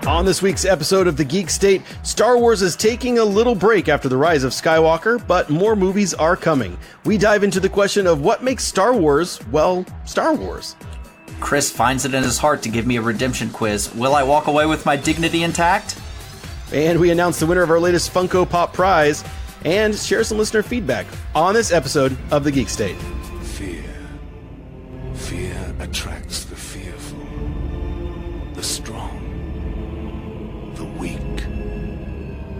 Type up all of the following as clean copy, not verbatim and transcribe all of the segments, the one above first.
On this week's episode of The Geek State, Star Wars is taking a little break after the rise of Skywalker, but more movies are coming. We dive into the question of what makes Star Wars, well, Star Wars. Chris finds it in his heart to give me a redemption quiz. Will I walk away with my dignity intact? And we announce the winner of our latest Funko Pop prize and share some listener feedback on this episode of The Geek State. Fear attracts the fearful, the strong, the weak,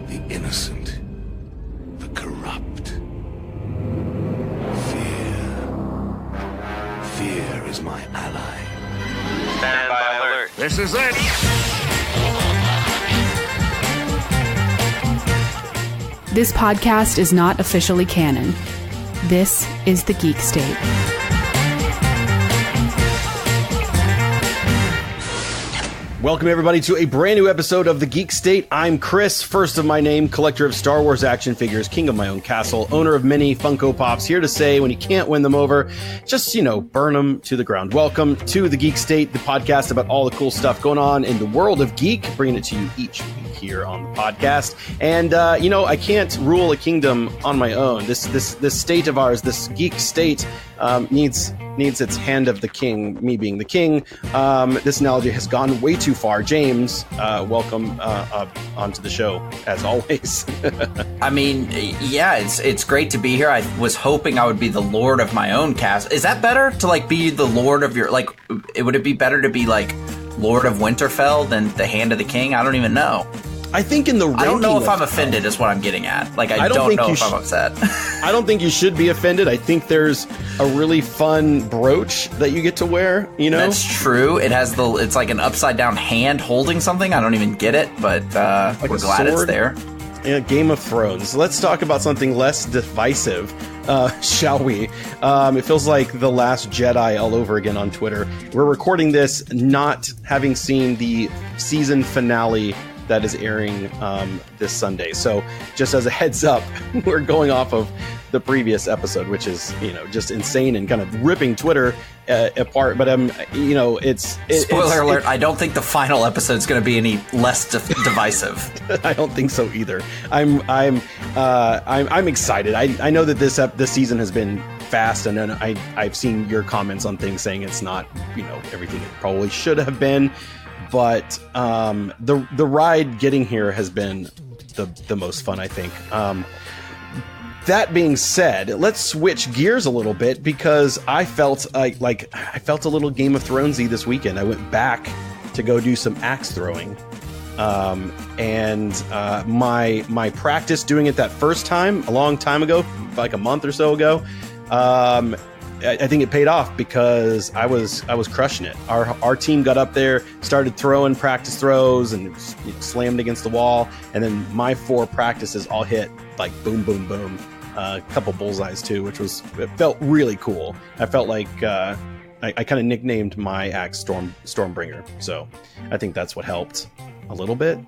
the innocent, the corrupt. Fear is my ally. Stand by alert. This is it! This podcast is not officially canon. This is The Geek State. Welcome, everybody, to a brand new episode of The Geek State. I'm Chris, first of my name, collector of Star Wars action figures, king of my own castle, owner of many Funko Pops, here to say when you can't win them over, just, burn them to the ground. Welcome to The Geek State, the podcast about all the cool stuff going on in the world of geek, bringing it to you each week here on the podcast. And, I can't rule a kingdom on my own. This state of ours, this geek state, needs its hand of the king, me being the king. This analogy has gone way too far. James, welcome onto the show, as always. I mean, yeah, it's great to be here. I was hoping I would be the lord of my own cast. Is that better to, be the lord of your, would it be better to be, Lord of Winterfell than the hand of the king? I don't even know. I think in the ranking, I don't know if I'm offended is what I'm getting at. I don't know if I'm upset. I don't think you should be offended. I think there's a really fun brooch that you get to wear, That's true. It has it's like an upside down hand holding something. I don't even get it, but we're glad it's there. Yeah, Game of Thrones. Let's talk about something less divisive, shall we? It feels like The Last Jedi all over again on Twitter. We're recording this not having seen the season finale that is airing this Sunday. So just as a heads up, we're going off of the previous episode, which is, just insane and kind of ripping Twitter apart. But, it's spoiler alert. I don't think the final episode is going to be any less divisive. I don't think so either. I'm excited. I know that this season has been fast, and then I've seen your comments on things saying it's not, everything it probably should have been. But the ride getting here has been the most fun, I think. That being said, let's switch gears a little bit because I felt I felt a little Game of Thronesy this weekend. I went back to go do some axe throwing, and my practice doing it that first time a long time ago, like a month or so ago. I think it paid off because I was crushing it. Our team got up there, started throwing practice throws, and slammed against the wall. And then my 4 practices all hit like boom, boom, boom. A couple bullseyes too, it felt really cool. I felt like I kind of nicknamed my axe Stormbringer. So I think that's what helped a little bit.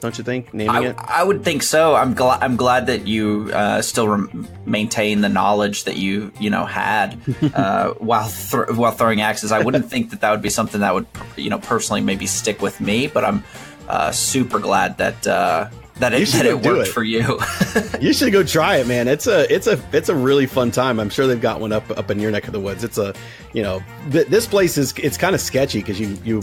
Don't you think, naming it? I would think so. I'm glad that you still maintain the knowledge that you had while throwing axes. I wouldn't think that would be something that would personally maybe stick with me. But I'm super glad that it worked for you. You should go try it, man. It's a really fun time. I'm sure they've got one up in your neck of the woods. It's this place it's kind of sketchy because you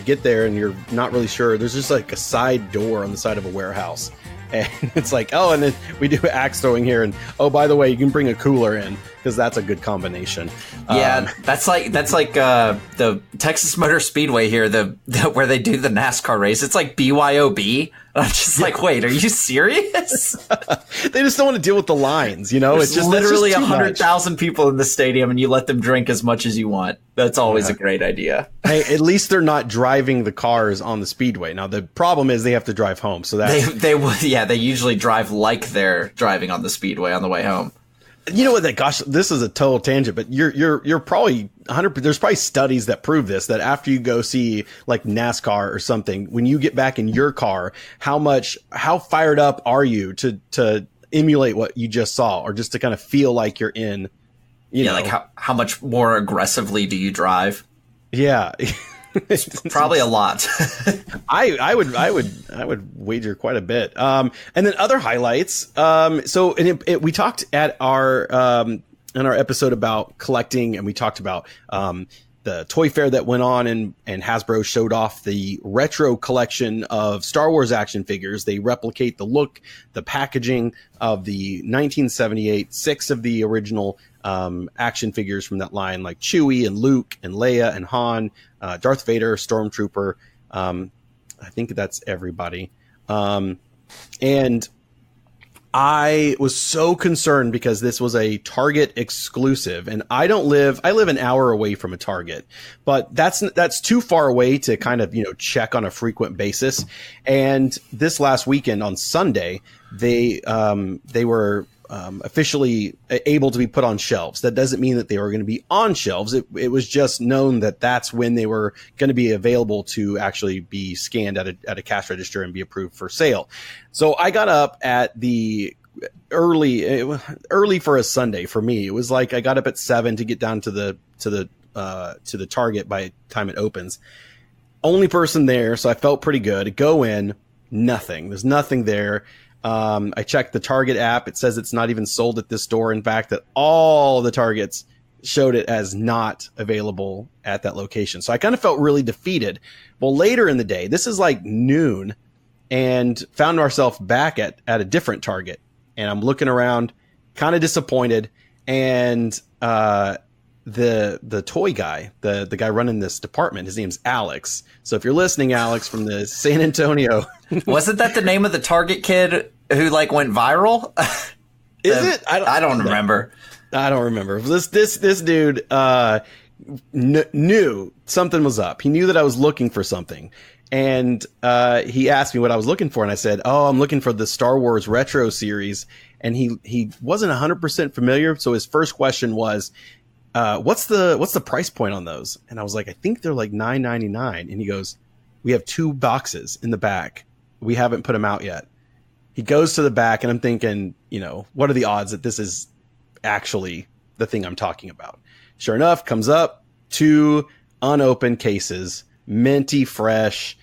get there and you're not really sure. There's just like a side door on the side of a warehouse, and it's like, oh, and then we do axe throwing here, and oh, by the way, you can bring a cooler in because that's a good combination. Yeah, that's like the Texas Motor Speedway here, the where they do the NASCAR race. It's like BYOB. I'm just like, wait, are you serious? They just don't want to deal with the lines, There's it's just literally 100,000 people in the stadium, and you let them drink as much as you want. That's always a great idea. Hey, at least they're not driving the cars on the speedway. Now the problem is they have to drive home, so that they usually drive like they're driving on the speedway on the way home. You know what? Gosh, this is a total tangent, but you're probably 100. There's probably studies that prove this, that after you go see like NASCAR or something, when you get back in your car, how fired up are you to emulate what you just saw, or just to kind of feel like you're in, you know, like how much more aggressively do you drive? Yeah. Probably a lot. I would wager quite a bit. And then other highlights. We talked at our in our episode about collecting, and we talked about the toy fair that went on, and Hasbro showed off the retro collection of Star Wars action figures. They replicate the look, the packaging of the 1978 6 of the original action figures from that line, like Chewie and Luke and Leia and Han, Darth Vader, Stormtrooper. I think that's everybody. And I was so concerned because this was a Target exclusive, and I live an hour away from a Target, but that's too far away to kind of, check on a frequent basis. And this last weekend on Sunday, they were officially able to be put on shelves. That doesn't mean that they were going to be on shelves. It was just known that that's when they were going to be available to actually be scanned at a cash register and be approved for sale. So I got up at the early for a Sunday for me. It was like I got up at 7 to get down to the Target by the time it opens. Only person there, so I felt pretty good. I go in, nothing. There's nothing there. I checked the Target app. It says it's not even sold at this store. In fact, that all the Targets showed it as not available at that location. So I kind of felt really defeated. Well, later in the day, this is like noon, and found ourselves back at a different Target. And I'm looking around, kind of disappointed. And the toy guy, the guy running this department, his name's Alex. So if you're listening, Alex, from the San Antonio. Wasn't that the name of the Target kid who went viral? Is it? I don't remember. I don't remember. This dude knew something was up. He knew that I was looking for something. And he asked me what I was looking for, and I said, "Oh, I'm looking for the Star Wars Retro series." And he wasn't 100% familiar, so his first question was, "What's the price point on those?" And I was like, "I think they're like $9.99." And he goes, "We have 2 boxes in the back. We haven't put them out yet." He goes to the back, and I'm thinking, what are the odds that this is actually the thing I'm talking about? Sure enough, comes up 2 unopened cases, minty fresh.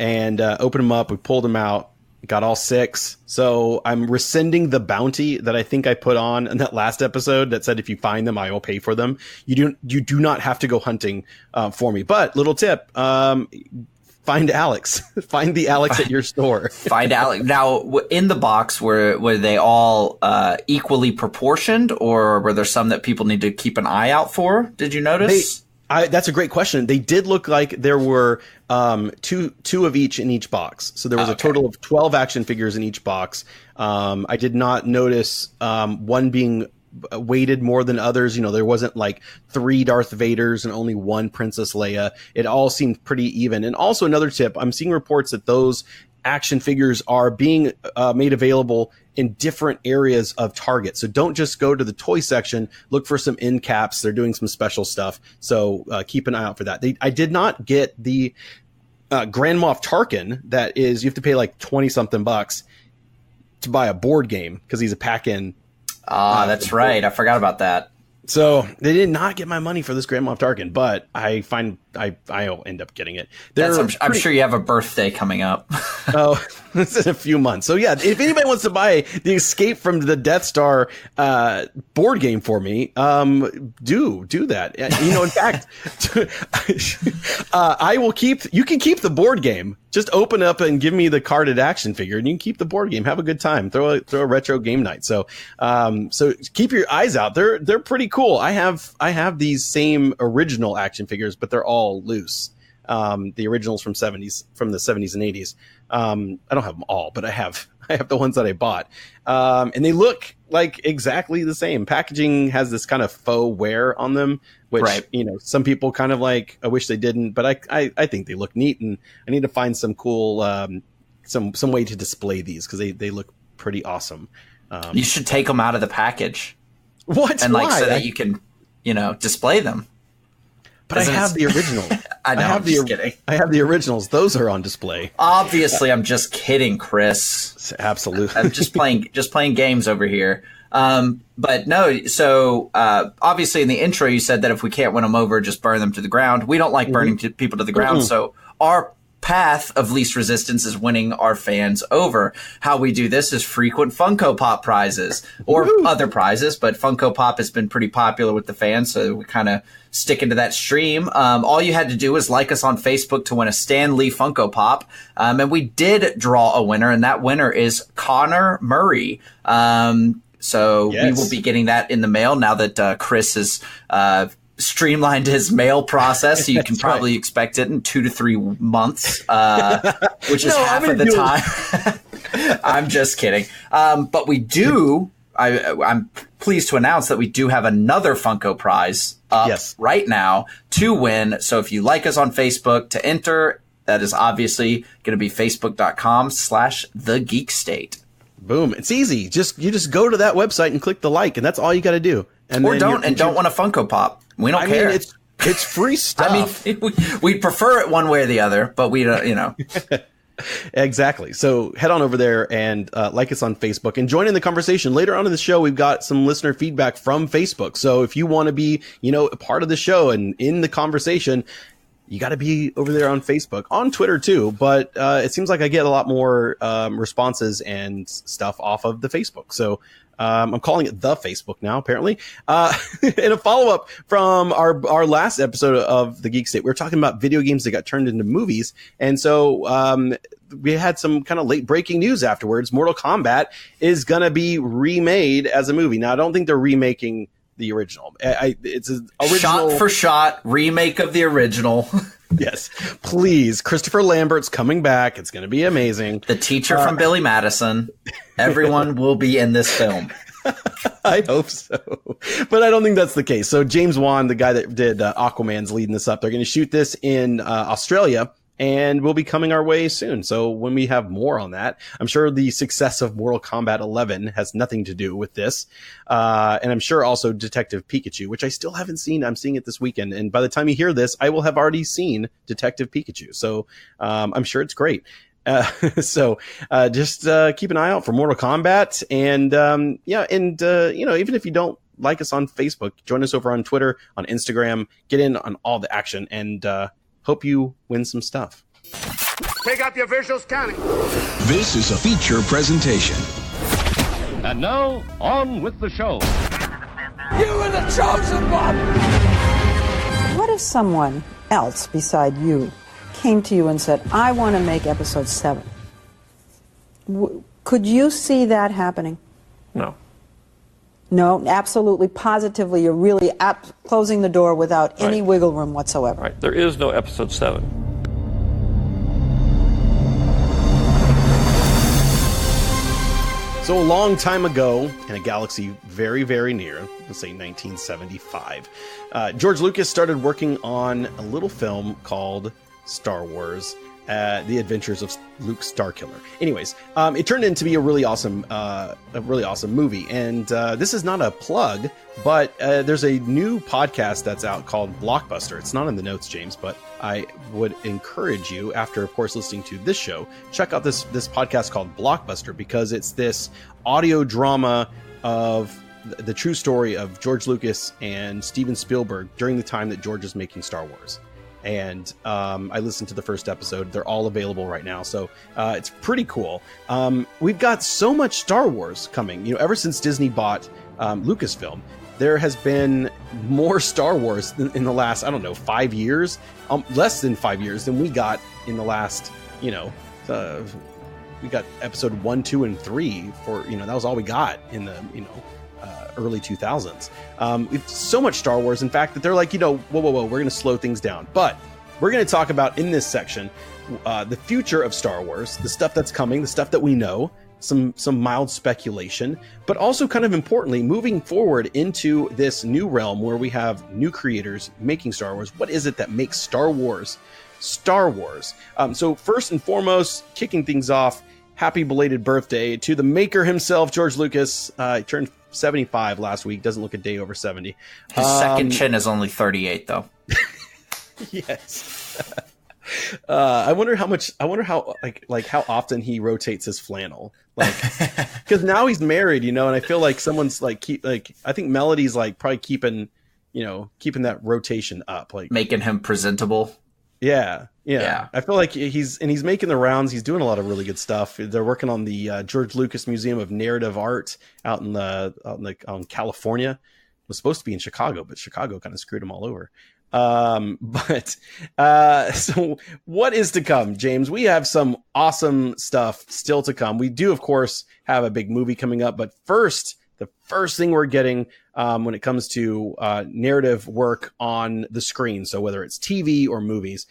And opened them up. We pulled them out. Got all 6. So I'm rescinding the bounty that I think I put on in that last episode that said if you find them, I will pay for them. You do not have to go hunting for me. But little tip: find Alex. Find the Alex at your store. Find Alex. Now, in the box, were they all equally proportioned, or were there some that people need to keep an eye out for? Did you notice? That's a great question. They did look like there were two of each in each box. So there was a total of 12 action figures in each box. I did not notice one being weighted more than others. There wasn't like 3 Darth Vaders and only 1 Princess Leia. It all seemed pretty even. And also another tip, I'm seeing reports that those action figures are being made available in different areas of Target. So don't just go to the toy section. Look for some end caps. They're doing some special stuff. So keep an eye out for that. I did not get the Grand Moff Tarkin. That is, you have to pay like 20 something bucks to buy a board game because he's a pack-in. That's right. I forgot about that. So they did not get my money for this Grand Moff Tarkin, but I'll end up getting it. I'm sure you have a birthday coming up. Oh, it's in a few months. So yeah, if anybody wants to buy the Escape from the Death Star board game for me, do that. In fact, I will you can keep the board game. Just open up and give me the carded action figure, and you can keep the board game. Have a good time. Throw a retro game night. So keep your eyes out. They're pretty cool. I have these same original action figures, but they're all loose. The originals from the 70s and 80s. I don't have them all, but I have the ones that I bought. And they look like exactly the same. Packaging has this kind of faux wear on them, which, right. Some people kind of like, I wish they didn't, but I think they look neat, and I need to find some cool, some way to display these because they look pretty awesome. You should take them out of the package. What? And Why? so that you can, display them. But I have the original. I know, I'm just kidding. I have the originals. Those are on display. Obviously, I'm just kidding, Chris. Absolutely. I'm just playing games over here. But no, so obviously in the intro you said that if we can't win them over, just burn them to the ground. We don't like burning people to the ground. So our path of least resistance is winning our fans over. How we do this is frequent Funko Pop prizes or other prizes, but Funko Pop has been pretty popular with the fans, so we kind of stick into that stream. All you had to do was like us on Facebook to win a Stan Lee Funko Pop. And we did draw a winner, and that winner is Connor Murray. So we will be getting that in the mail now that Chris has streamlined his mail process. So you can probably expect it in 2 to 3 months, which is half of the time. I'm just kidding. But we do. I'm pleased to announce that we do have another Funko prize up right now to win. So if you like us on Facebook, to enter, that is obviously going to be facebook.com/thegeekstate. Boom. It's easy. You just go to that website and click the like, and that's all you got to do. And don't want a Funko Pop. We don't care. Mean, it's free stuff. I mean, we'd prefer it one way or the other, but we don't, Exactly. So head on over there and like us on Facebook and join in the conversation. Later on in the show, we've got some listener feedback from Facebook. So if you want to be, a part of the show and in the conversation, you got to be over there on Facebook, on Twitter too. But it seems like I get a lot more responses and stuff off of the Facebook. So I'm calling it the Facebook now, apparently. In a follow-up from our last episode of the Geek State, we were talking about video games that got turned into movies. And so we had some kind of late-breaking news afterwards. Mortal Kombat is going to be remade as a movie. Now, I don't think they're remaking the original. It's an original shot-for-shot remake of the original. Yes, please. Christopher Lambert's coming back. It's going to be amazing. The teacher from Billy Madison. Everyone will be in this film. I hope so. But I don't think that's the case. So James Wan, the guy that did Aquaman's leading this up, they're going to shoot this in Australia, and will be coming our way soon. So when we have more on that, I'm sure the success of Mortal Kombat 11 has nothing to do with this. And I'm sure also Detective Pikachu, which I still haven't seen. I'm seeing it this weekend. And by the time you hear this, I will have already seen Detective Pikachu. So I'm sure it's great. So just keep an eye out for Mortal Kombat. And even if you don't like us on Facebook, join us over on Twitter, on Instagram, get in on all the action, and hope you win some stuff. Take out the official scanning. This is a feature presentation. And now, on with the show. You are the chosen one! What if someone else beside you came to you and said, I want to make episode 7? Could you see that happening? No. No, absolutely, positively, you're really closing the door without any wiggle room whatsoever. Right. There is no episode 7. So a long time ago, in a galaxy very, very near, let's say 1975, George Lucas started working on a little film called Star Wars, The Adventures of Luke Starkiller. Anyways, it turned into be a really awesome movie. And this is not a plug, but there's a new podcast that's out called Blockbuster. It's not in the notes, James, but I would encourage you, after, of course, listening to this show, check out this podcast called Blockbuster, because it's this audio drama of the true story of George Lucas and Steven Spielberg during the time that George is making Star Wars. And I listened to the first episode. They're all available right now. So it's pretty cool. We've got so much Star Wars coming. Ever since Disney bought Lucasfilm, there has been more Star Wars in the last, 5 years, less than 5 years than we got in the last, we got episode 1, 2, and 3 for, that was all we got in the, early 2000s. It's so much Star Wars, in fact, that they're like, whoa, we're going to slow things down. But we're going to talk about in this section the future of Star Wars, the stuff that's coming, the stuff that we know, some mild speculation, but also kind of importantly, moving forward into this new realm where we have new creators making Star Wars. What is it that makes Star Wars Star Wars? So first and foremost, kicking things off, happy belated birthday to the maker himself, George Lucas. He turned 75 last week. Doesn't look a day over 70. His second chin is only 38, though. Yes. I wonder how how often he rotates his flannel, because now he's married, and I feel like someone's I think Melody's probably keeping that rotation up, making him presentable. Yeah. Yeah. I feel like he's making the rounds. He's doing a lot of really good stuff. They're working on the George Lucas Museum of Narrative Art out on California. It was supposed to be in Chicago, but Chicago kind of screwed him all over. So what is to come, James? We have some awesome stuff still to come. We do, of course, have a big movie coming up, but the first thing we're getting when it comes to narrative work on the screen, so whether it's TV or movies,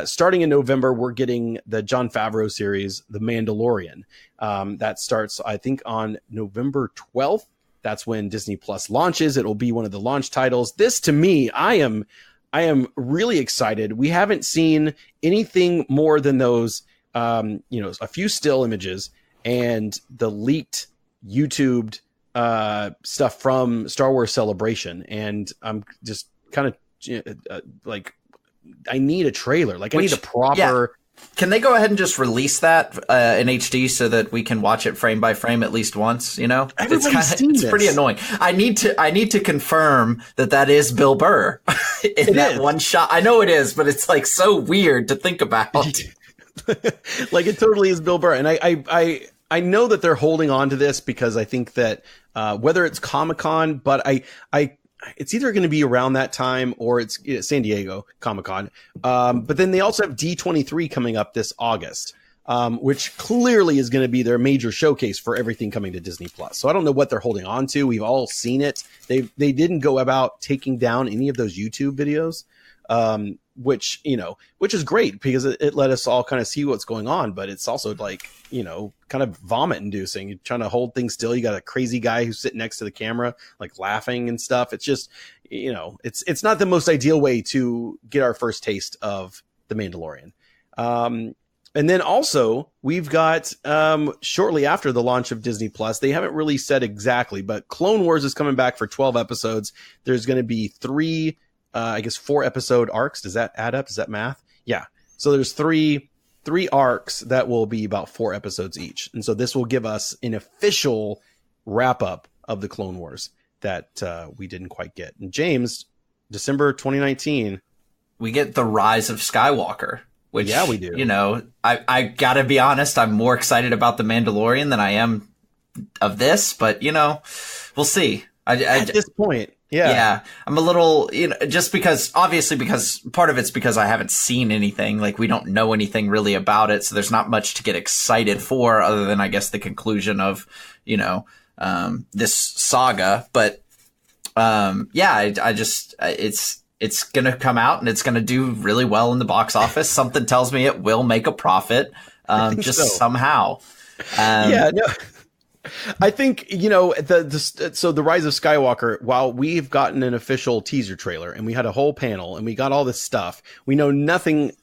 starting in November, we're getting the Jon Favreau series, The Mandalorian. That starts, I think, on November 12th. That's when Disney Plus launches. It'll be one of the launch titles. This, to me, I am really excited. We haven't seen anything more than those, a few still images and the leaked YouTubed stuff from Star Wars Celebration. And I'm just kind of like, I need a trailer. Like, I need a proper. Yeah. Can they go ahead and just release that in HD so that we can watch it frame by frame at least once? You know, it's pretty annoying. I need to confirm that is Bill Burr in that one shot. I know it is, but it's like so weird to think about. Like, it totally is Bill Burr, and I know that they're holding on to this because I think that whether it's Comic-Con, but it's either going to be around that time or it's San Diego Comic-Con. But then they also have D23 coming up this August, which clearly is going to be their major showcase for everything coming to Disney Plus. So I don't know what they're holding on to. We've all seen it. They didn't go about taking down any of those YouTube videos, which is great because it let us all kind of see what's going on. But it's also like, kind of vomit inducing. You're trying to hold things still. You got a crazy guy who's sitting next to the camera, like laughing and stuff. It's just, it's not the most ideal way to get our first taste of The Mandalorian. And then also we've got, shortly after the launch of Disney Plus, they haven't really said exactly, but Clone Wars is coming back for 12 episodes. There's going to be 4 episode arcs. Does that add up? Is that math? Yeah. So there's three arcs that will be about 4 episodes each. And so this will give us an official wrap up of the Clone Wars that we didn't quite get. And James, December 2019, we get the Rise of Skywalker, which, yeah, we do. I gotta be honest, I'm more excited about The Mandalorian than I am of this, but we'll see. At this point. Yeah. I'm a little, just because part of it's because I haven't seen anything, like we don't know anything really about it. So there's not much to get excited for other than, I guess, the conclusion of, this saga. But, it's going to come out and it's going to do really well in the box office. Something tells me it will make a profit, somehow. I think, so the Rise of Skywalker, while we've gotten an official teaser trailer and we had a whole panel and we got all this stuff, we know nothing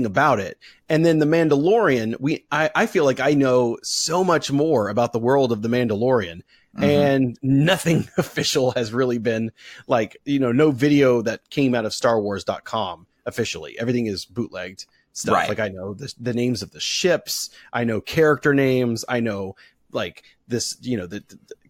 about it. And then The Mandalorian, I feel like I know so much more about the world of The Mandalorian. Mm-hmm. And nothing official has really been like, no video that came out of StarWars.com officially. Everything is bootlegged stuff. Right. Like, I know the names of the ships. I know character names. I know, like, this, the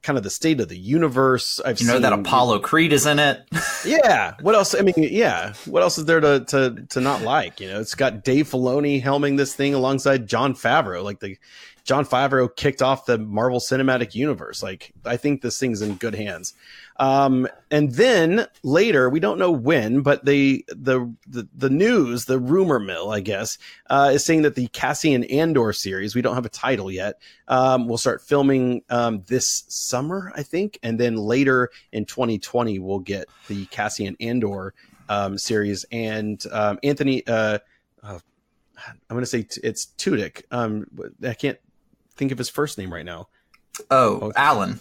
kind of the state of the universe. I've seen that Apollo Creed is in it. Yeah. What else? I mean, yeah. What else is there to not like? It's got Dave Filoni helming this thing alongside Jon Favreau. Like, Jon Favreau kicked off the Marvel Cinematic Universe. Like, I think this thing's in good hands. And then later, we don't know when, but the news, the rumor mill, I guess, is saying that the Cassian Andor series, we don't have a title yet, will start filming this summer, I think. And then later in 2020, we'll get the Cassian Andor series. And Anthony, I'm going to say it's Tudyk. I can't think of his first name right now. Alan.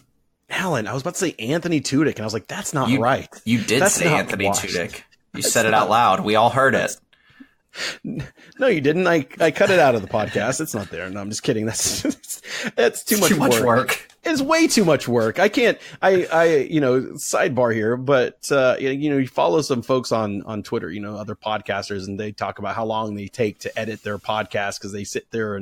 I was about to say Anthony Tudyk, and I was like, that's not right. You did say Anthony Tudyk. You said it out loud. We all heard it. No, you didn't. I cut it out of the podcast. It's not there. No, I'm just kidding. That's too much work. It's way too much work. I can't, sidebar here, but, you follow some folks on Twitter, other podcasters, and they talk about how long they take to edit their podcast because they sit there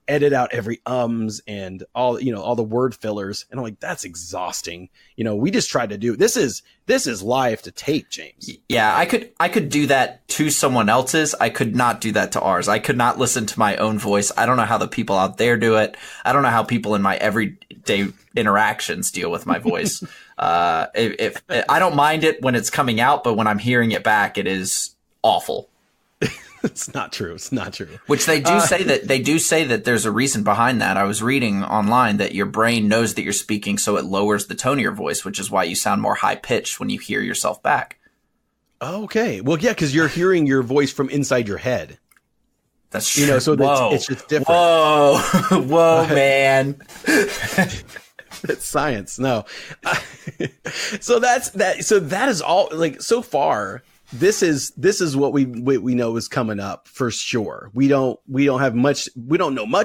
edit out every ums and all the word fillers. And I'm like, that's exhausting. We just tried to do this is live to tape, James. Yeah, I could do that to someone else's. I could not do that to ours. I could not listen to my own voice. I don't know how the people out there do it. I don't know how people in my everyday interactions deal with my voice. If I don't mind it when it's coming out, but when I'm hearing it back, it is awful. It's not true. Which they do say that there's a reason behind that. I was reading online that your brain knows that you're speaking, so it lowers the tone of your voice, which is why you sound more high pitched when you hear yourself back. Okay. Well, yeah, because you're hearing your voice from inside your head. That's true. So it's just different. Whoa, man. It's science. No. So that is all. Like, so far, this is what we know is coming up for sure. We don't know much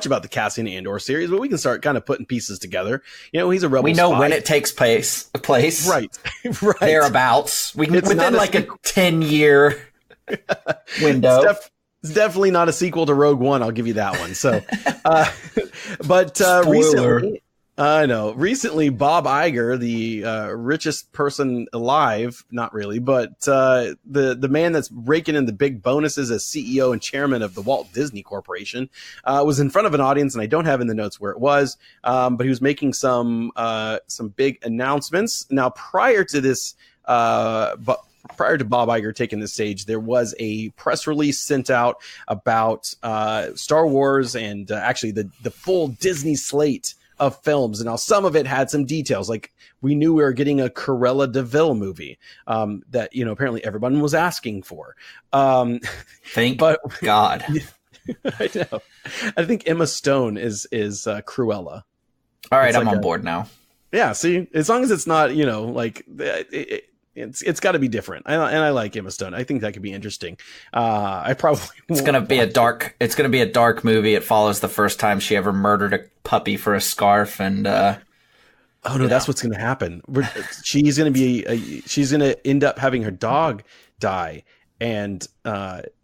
about the Cassian Andor series, but we can start kind of putting pieces together. He's a rebel. We know spy. when it takes place. Right. Thereabouts. Within like a 10-year window. It's definitely not a sequel to Rogue One. I'll give you that one. So, but recently Bob Iger, the richest person alive, not really, but the man that's raking in the big bonuses as CEO and chairman of the Walt Disney Corporation, was in front of an audience, and I don't have in the notes where it was, but he was making some big announcements. Now, prior to Bob Iger taking the stage, there was a press release sent out about Star Wars and actually the full Disney slate of films. And now some of it had some details, like we knew we were getting a Cruella de Vil movie that apparently everyone was asking for. Thank God. I know. I think Emma Stone is Cruella. All right, I'm on board now. Yeah, see, as long as it's not it's got to be different, and I like Emma Stone. I think that could be interesting. It's gonna be a dark movie. It follows the first time she ever murdered a puppy for a scarf, and that's what's gonna happen. She's gonna end up having her dog die, and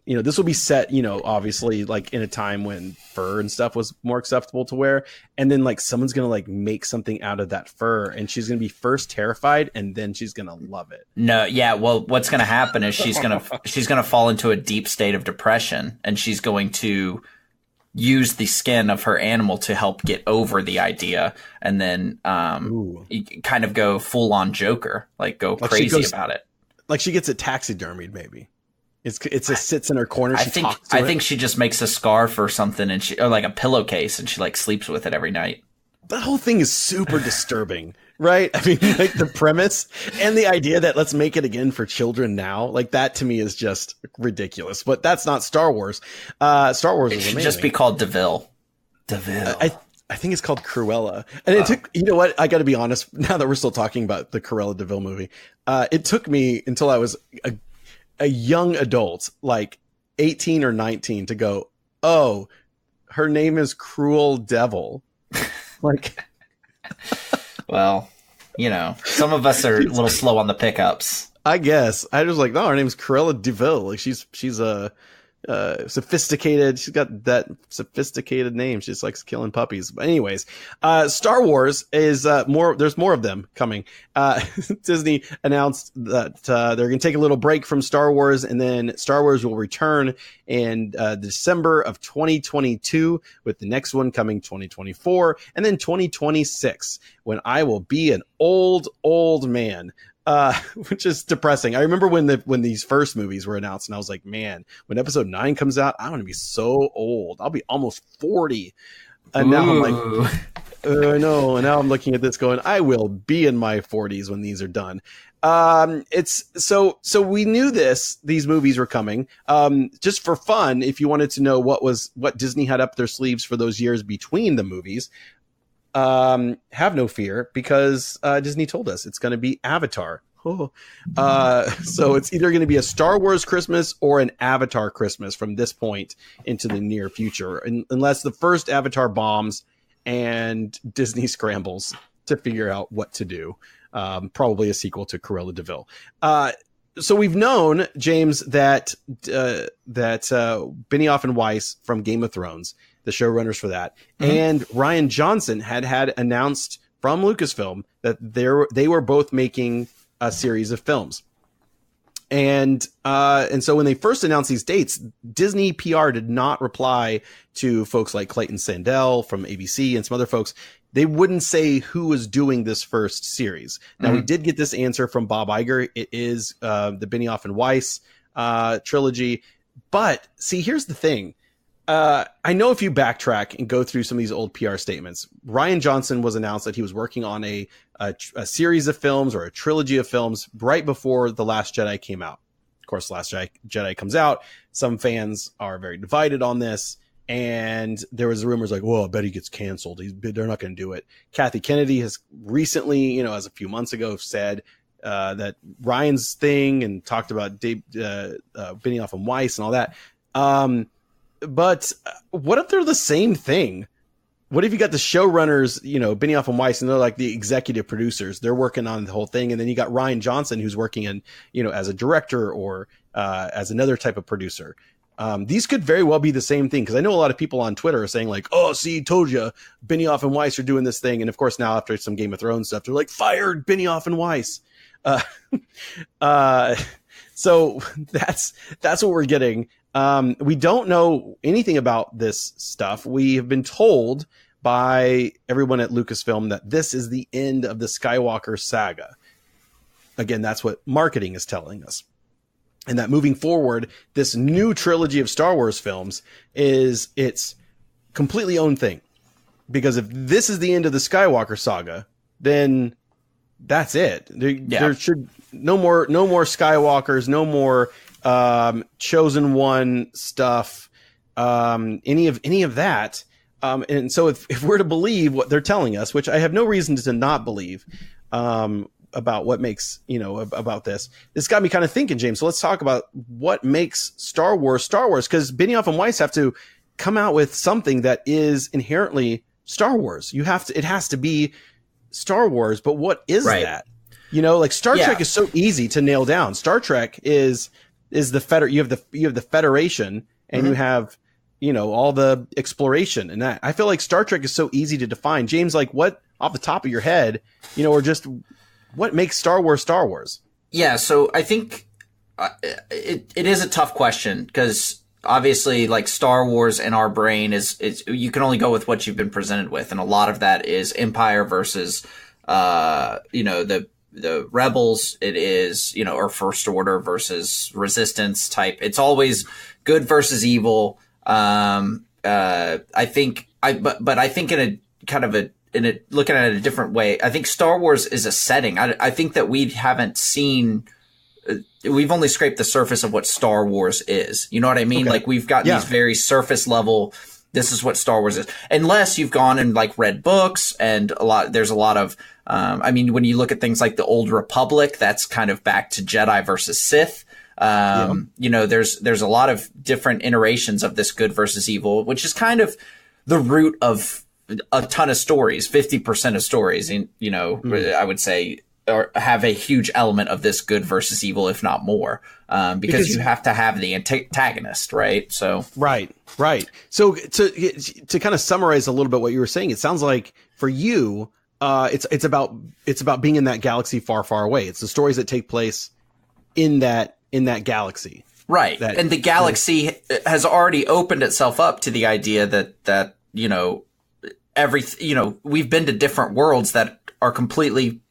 this will be set, obviously like in a time when fur and stuff was more acceptable to wear. And then like someone's going to like make something out of that fur, and she's going to be first terrified and then she's going to love it. No. Yeah. Well, what's going to happen is she's going to fall into a deep state of depression, and she's going to use the skin of her animal to help get over the idea. And then, kind of go full on Joker, like go crazy about it. Like she gets it taxidermied maybe. It just sits in her corner. I think she just makes a scarf or something, or like a pillowcase, and she like sleeps with it every night. That whole thing is super disturbing, right? I mean, like the premise and the idea that let's make it again for children now, like that to me is just ridiculous. But that's not Star Wars. Star Wars is amazing. It should just be called DeVille. I think it's called Cruella. And it took, you know what? I got to be honest. Now that we're still talking about the Cruella de Vil movie, it took me until I was a young adult, like 18 or 19, to go, oh, her name is Cruel Devil. Like, well, some of us are a little slow on the pickups. I guess I was like, no, her name's Cruella de Vil. Like she's a sophisticated. She's got that sophisticated name. She just likes killing puppies. But anyways, Star Wars is more. There's more of them coming. Disney announced that they're going to take a little break from Star Wars, and then Star Wars will return in December of 2022, with the next one coming 2024, and then 2026, when I will be an old man. Which is depressing. I remember when these first movies were announced, and I was like, man, when episode 9 comes out, I'm going to be so old. I'll be almost 40. And now I'm like, no. And now I'm looking at this going, I will be in my 40s when these are done. It's so we knew these movies were coming. Just for fun, if you wanted to know what Disney had up their sleeves for those years between the movies, have no fear, because Disney told us it's going to be Avatar. So it's either going to be a Star Wars Christmas or an Avatar Christmas from this point into the near future, unless the first Avatar bombs and Disney scrambles to figure out what to do. Probably a sequel to Cruella de Vil. So we've known, James, that Benioff and Weiss from Game of Thrones, the showrunners for that. And Rian Johnson had announced from Lucasfilm that they were both making a series of films. And so when they first announced these dates, Disney PR did not reply to folks like Clayton Sandell from ABC and some other folks. They wouldn't say who was doing this first series. Now, we did get this answer from Bob Iger. It is the Benioff and Weiss trilogy. But see, here's the thing. I know if you backtrack and go through some of these old PR statements, Rian Johnson was announced that he was working on a series of films or a trilogy of films right before The Last Jedi came out. Of course, The Last Jedi comes out. Some fans are very divided on this. And there was rumors like, well, I bet he gets canceled. They're not going to do it. Kathy Kennedy has recently, as a few months ago, said that Ryan's thing and talked about Benioff and Weiss and all that. But what if they're the same thing? What if you got the showrunners, Benioff and Weiss, and they're like the executive producers? They're working on the whole thing. And then you got Rian Johnson, who's working in, as a director or as another type of producer. These could very well be the same thing. Because I know a lot of people on Twitter are saying like, oh, see, told you, Benioff and Weiss are doing this thing. And of course, now after some Game of Thrones stuff, they're like, fired Benioff and Weiss. So that's what we're getting. We don't know anything about this stuff. We have been told by everyone at Lucasfilm that this is the end of the Skywalker saga. Again, that's what marketing is telling us. And that moving forward, this new trilogy of Star Wars films is its completely own thing. Because if this is the end of the Skywalker saga, then that's it. There should no more Skywalkers, no more Chosen One stuff, any of that. And so if we're to believe what they're telling us, which I have no reason to not believe, about what makes, about this got me kind of thinking, James. So let's talk about what makes Star Wars, because Benioff and Weiss have to come out with something that is inherently Star Wars. It has to be Star Wars, but what is that? Like Star Trek is so easy to nail down. Star Trek is the you have the Federation and you have, all the exploration and that. I feel like Star Trek is so easy to define. James, like what off the top of your head, or just what makes Star Wars Star Wars? Yeah. So I think it is a tough question because obviously like Star Wars in our brain is you can only go with what you've been presented with. And a lot of that is Empire versus, the Rebels. It is, or First Order versus Resistance type. It's always good versus evil. I think in a kind of looking at it a different way, I think Star Wars is a setting. I think that we haven't seen, we've only scraped the surface of what Star Wars is. You know what I mean? Okay. Like we've got these very surface level, this is what Star Wars is. Unless you've gone and like read books and there's a lot of, when you look at things like the Old Republic, that's kind of back to Jedi versus Sith. There's a lot of different iterations of this good versus evil, which is kind of the root of a ton of stories. 50% of stories, I would say, or have a huge element of this good versus evil, if not more, because you have to have the antagonist, right? So right. So to kind of summarize a little bit what you were saying, it sounds like for you, it's about being in that galaxy far, far away. It's the stories that take place in that galaxy, right? And the galaxy has already opened itself up to the idea that we've been to different worlds that are completely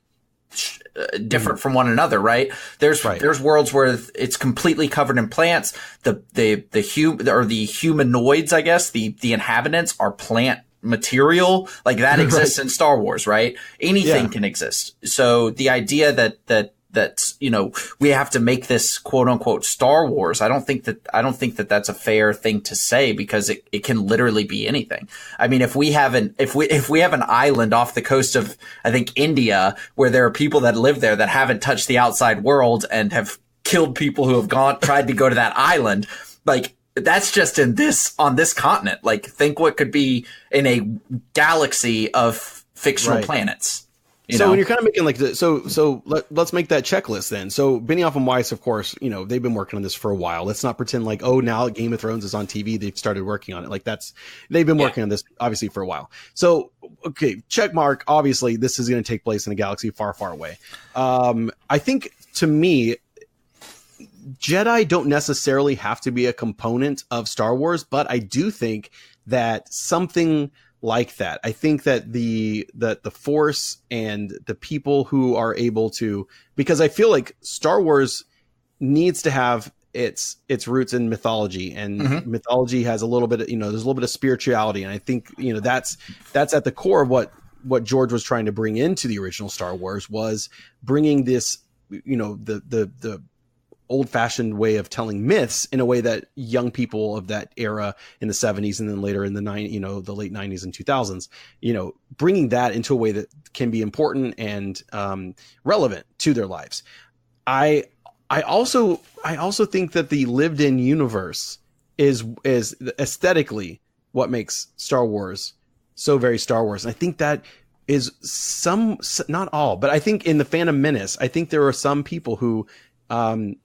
different from one another, right? There's worlds where it's completely covered in plants. The humanoids, I guess, the inhabitants are plant material. Like that exists in Star Wars, right? Anything can exist. So the idea that we have to make this quote unquote Star Wars, I don't think that that's a fair thing to say, because it can literally be anything. I mean, if we have an island off the coast of, I think, India, where there are people that live there that haven't touched the outside world and have killed people who have tried to go to that island, like that's just on this continent. Like think what could be in a galaxy of fictional planets. So when you're kind of making like let's make that checklist then. So Benioff and Weiss, of course, they've been working on this for a while. Let's not pretend like, oh, now Game of Thrones is on TV, they've started working on it. Like they've been working on this obviously for a while. So okay, check mark. Obviously, this is going to take place in a galaxy far, far away. I think to me, Jedi don't necessarily have to be a component of Star Wars, but I do think that something like that. I think that the Force and the people who are able to, because I feel like Star Wars needs to have its roots in mythology, and mythology has a little bit of, there's a little bit of spirituality. And I think, that's at the core of what George was trying to bring into the original Star Wars, was bringing this, the old-fashioned way of telling myths in a way that young people of that era in the 70s and then later in the the late 90s and 2000s, bringing that into a way that can be important and relevant to their lives. I also think that the lived-in universe is aesthetically what makes Star Wars so very Star Wars. And I think that is not all, but I think in the Phantom Menace, I think there are some people who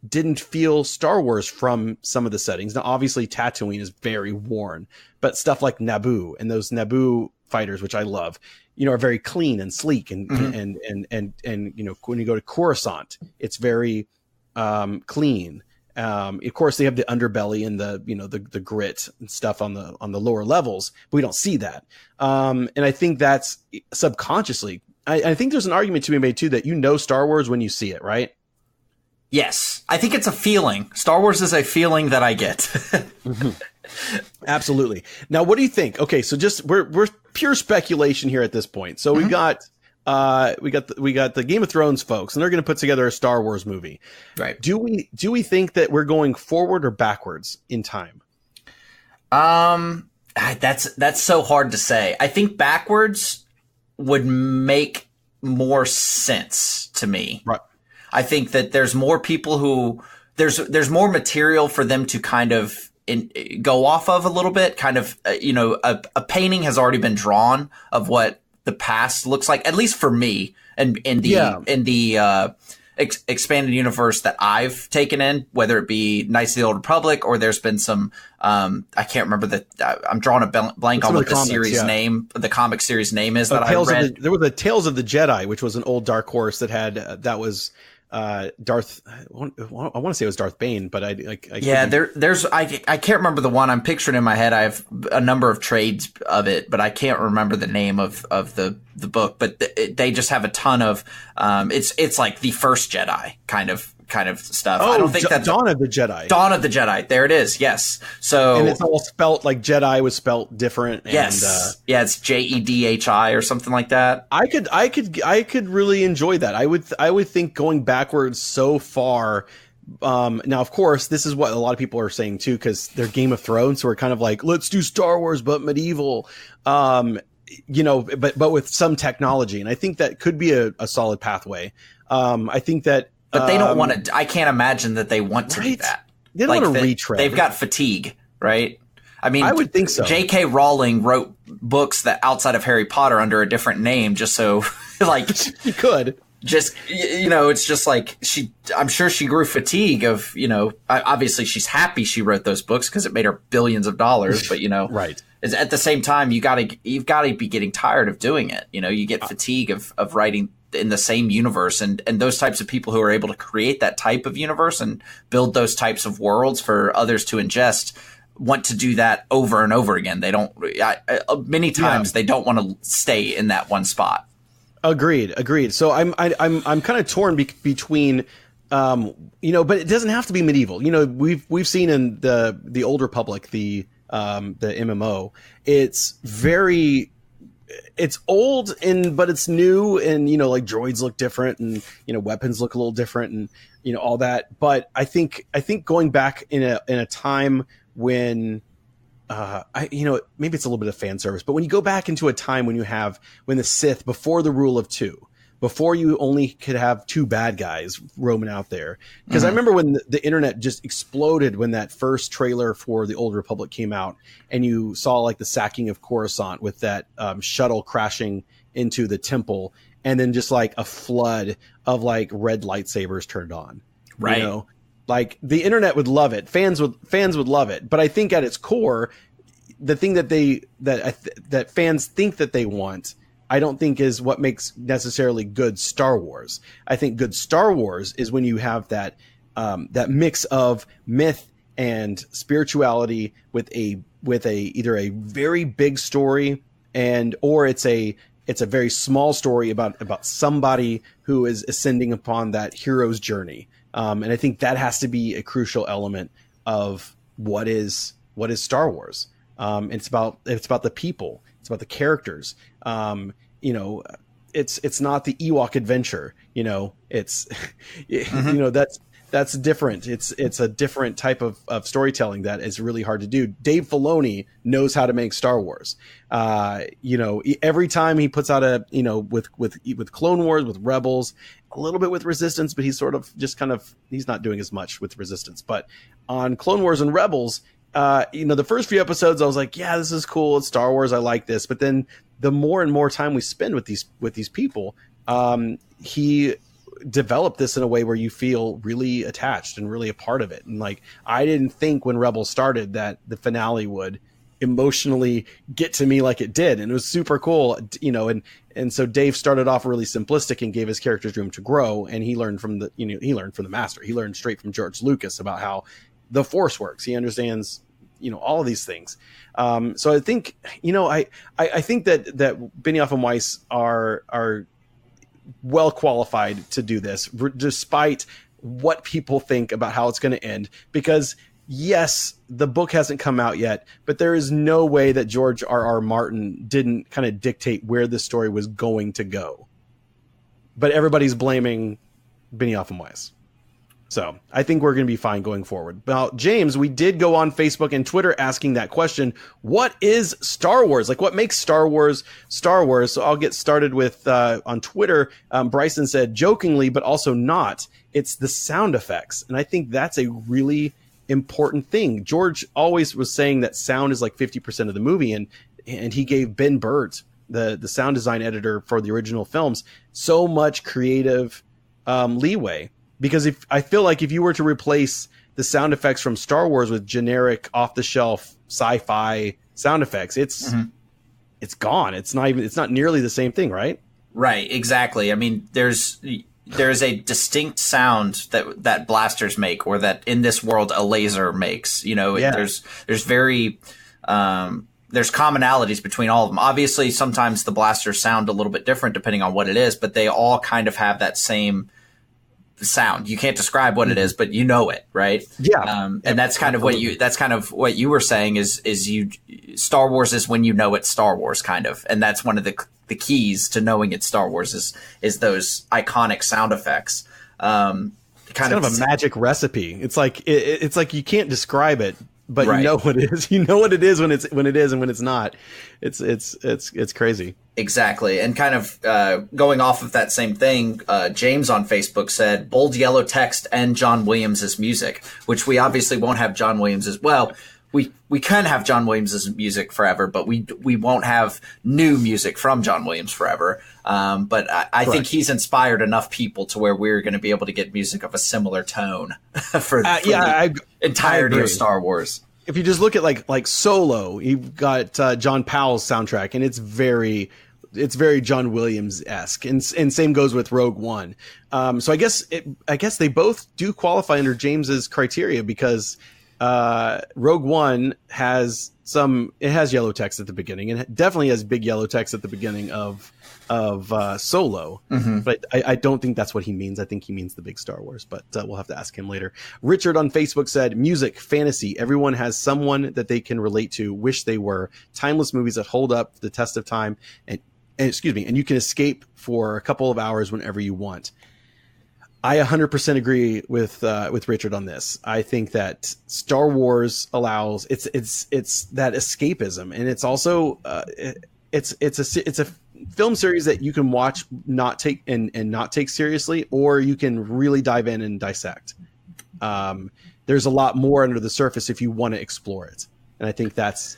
didn't feel Star Wars from some of the settings. Now, obviously, Tatooine is very worn, but stuff like Naboo and those Naboo fighters, which I love, are very clean and sleek, and when you go to Coruscant, it's very clean. Of course, they have the underbelly and the grit and stuff on the lower levels, but we don't see that. And I think that's subconsciously. I think there's an argument to be made too that Star Wars when you see it, right? Yes, I think it's a feeling. Star Wars is a feeling that I get. Absolutely. Now, what do you think? Okay, so just we're pure speculation here at this point. So we got the Game of Thrones folks, and they're going to put together a Star Wars movie. Right. Do we think that we're going forward or backwards in time? That's so hard to say. I think backwards would make more sense to me. Right. I think that there's more people who there's more material for them to kind of go off of a little bit. Kind of, a painting has already been drawn of what the past looks like, at least for me, and in the expanded universe that I've taken in, whether it be Knights of the Old Republic or there's been some, I can't remember I'm drawing a blank on what the series name, the comic series name is that I read. There was the Tales of the Jedi, which was an old Dark Horse that had, that was, Darth, I want to say it was Darth Bane, but I can't remember the one I'm picturing in my head. I have a number of trades of it, but I can't remember the name of the book, but they just have a ton of, it's like the first Jedi kind of stuff. Oh, I don't think that's Dawn of the Jedi. Dawn of the Jedi. There it is. Yes. So, and it's all spelt like Jedi was spelt different. Yes. And, yeah. It's JEDHI or something like that. I could really enjoy that. I would think going backwards so far. Now, of course, this is what a lot of people are saying too, because they're Game of Thrones. So we're kind of like, let's do Star Wars, but medieval, but with some technology. And I think that could be a solid pathway. I think that, but they don't want to. I can't imagine that they want to do that. They don't want to retread. They've got fatigue, right? I mean, I would think so. J.K. Rowling wrote books that outside of Harry Potter under a different name, just so like she could. Just it's just like I'm sure she grew fatigue of obviously she's happy she wrote those books because it made her billions of dollars, but right. At the same time you've got to be getting tired of doing it. You get fatigue of writing in the same universe, and those types of people who are able to create that type of universe and build those types of worlds for others to ingest want to do that over and over again. They don't many times they don't want to stay in that one spot. Agreed. So I'm kind of torn between but it doesn't have to be medieval. We've seen in the Old Republic, the MMO, it's old but it's new, and like droids look different, and weapons look a little different, and all that. But I think going back in a time when maybe it's a little bit of fan service, but when you go back into a time when the Sith, before the rule of two, before you only could have two bad guys roaming out there. Because I remember when the internet just exploded when that first trailer for the Old Republic came out, and you saw like the sacking of Coruscant with that shuttle crashing into the temple. and then just like a flood of like red lightsabers turned on. Right. You know, like the internet would love it. Fans would love it. But I think at its core, the thing that fans think that they want, I don't think is what makes necessarily good Star Wars. I think good Star Wars is when you have that mix of myth and spirituality with either a very big story or it's a very small story about somebody who is ascending upon that hero's journey. And I think that has to be a crucial element of what is Star Wars. It's about the people. It's about the characters. You know, it's not the Ewok adventure. You know, it's you know, that's different. It's a different type of storytelling that is really hard to do. Dave Filoni knows how to make Star Wars. You know, every time he puts out with Clone Wars, with Rebels, a little bit with Resistance, but he's sort of just he's not doing as much with Resistance. But on Clone Wars and Rebels, you know, the first few episodes, I was like, yeah, this is cool. It's Star Wars. I like this. But then the more and more time we spend with these people, he developed this in a way where you feel really attached and really a part of it. And like, I didn't think when Rebels started that the finale would emotionally get to me like it did. And it was super cool, you know, and so Dave started off really simplistic and gave his characters room to grow. And he learned from the master. He learned straight from George Lucas about how the Force works. He understands, you know, all of these things. So I think, you know, I think that Benioff and Weiss are well qualified to do this, despite what people think about how it's going to end. Because yes, the book hasn't come out yet, but there is no way that George R.R. Martin didn't kind of dictate where the story was going to go. But everybody's blaming Benioff and Weiss. So I think we're going to be fine going forward. Now, James, we did go on Facebook and Twitter asking that question. What is Star Wars? Like, what makes Star Wars Star Wars? So I'll get started with on Twitter. Bryson said, jokingly, but also not, it's the sound effects. And I think that's a really important thing. George always was saying that sound is like 50% of the movie. And he gave Ben Burt, the sound design editor for the original films, so much creative leeway. Because I feel like if you were to replace the sound effects from Star Wars with generic off-the-shelf sci-fi sound effects, it's gone. It's not nearly the same thing, right? Right, exactly. I mean, there's a distinct sound that blasters make, or that in this world a laser makes. You know, yeah. There's very there's commonalities between all of them. Obviously, sometimes the blasters sound a little bit different depending on what it is, but they all kind of have that same sound. You can't describe what it is, but you know it, right? Yeah. And that's kind of what you were saying is Star Wars is when you know it's Star Wars, kind of. And that's one of the keys to knowing it's Star Wars is those iconic sound effects. Kind of a magic recipe. It's like you can't describe it, but right. You know what it is. You know what it is when it is and when it's not. It's crazy. Exactly. And kind of going off of that same thing, James on Facebook said bold yellow text and John Williams' music, which we obviously won't have John Williams as well. We can have John Williams' music forever, but we won't have new music from John Williams forever. But I think he's inspired enough people to where we're going to be able to get music of a similar tone for the entirety of Star Wars. If you just look at like Solo, you've got John Powell's soundtrack, and it's very John Williams-esque, and same goes with Rogue One. So I guess they both do qualify under James's criteria, because Rogue One has yellow text at the beginning, and it definitely has big yellow text at the beginning of Solo. Mm-hmm. But I don't think that's what he means. I think he means the big Star Wars, but we'll have to ask him later. Richard on Facebook said, music, fantasy, everyone has someone that they can relate to, wish they were. Timeless movies that hold up the test of time, and you can escape for a couple of hours whenever you want. I 100% agree with Richard on this. I think that Star Wars allows it's that escapism, and it's also it's a film series that you can watch, not take seriously, or you can really dive in and dissect. There's a lot more under the surface if you want to explore it, and I think that's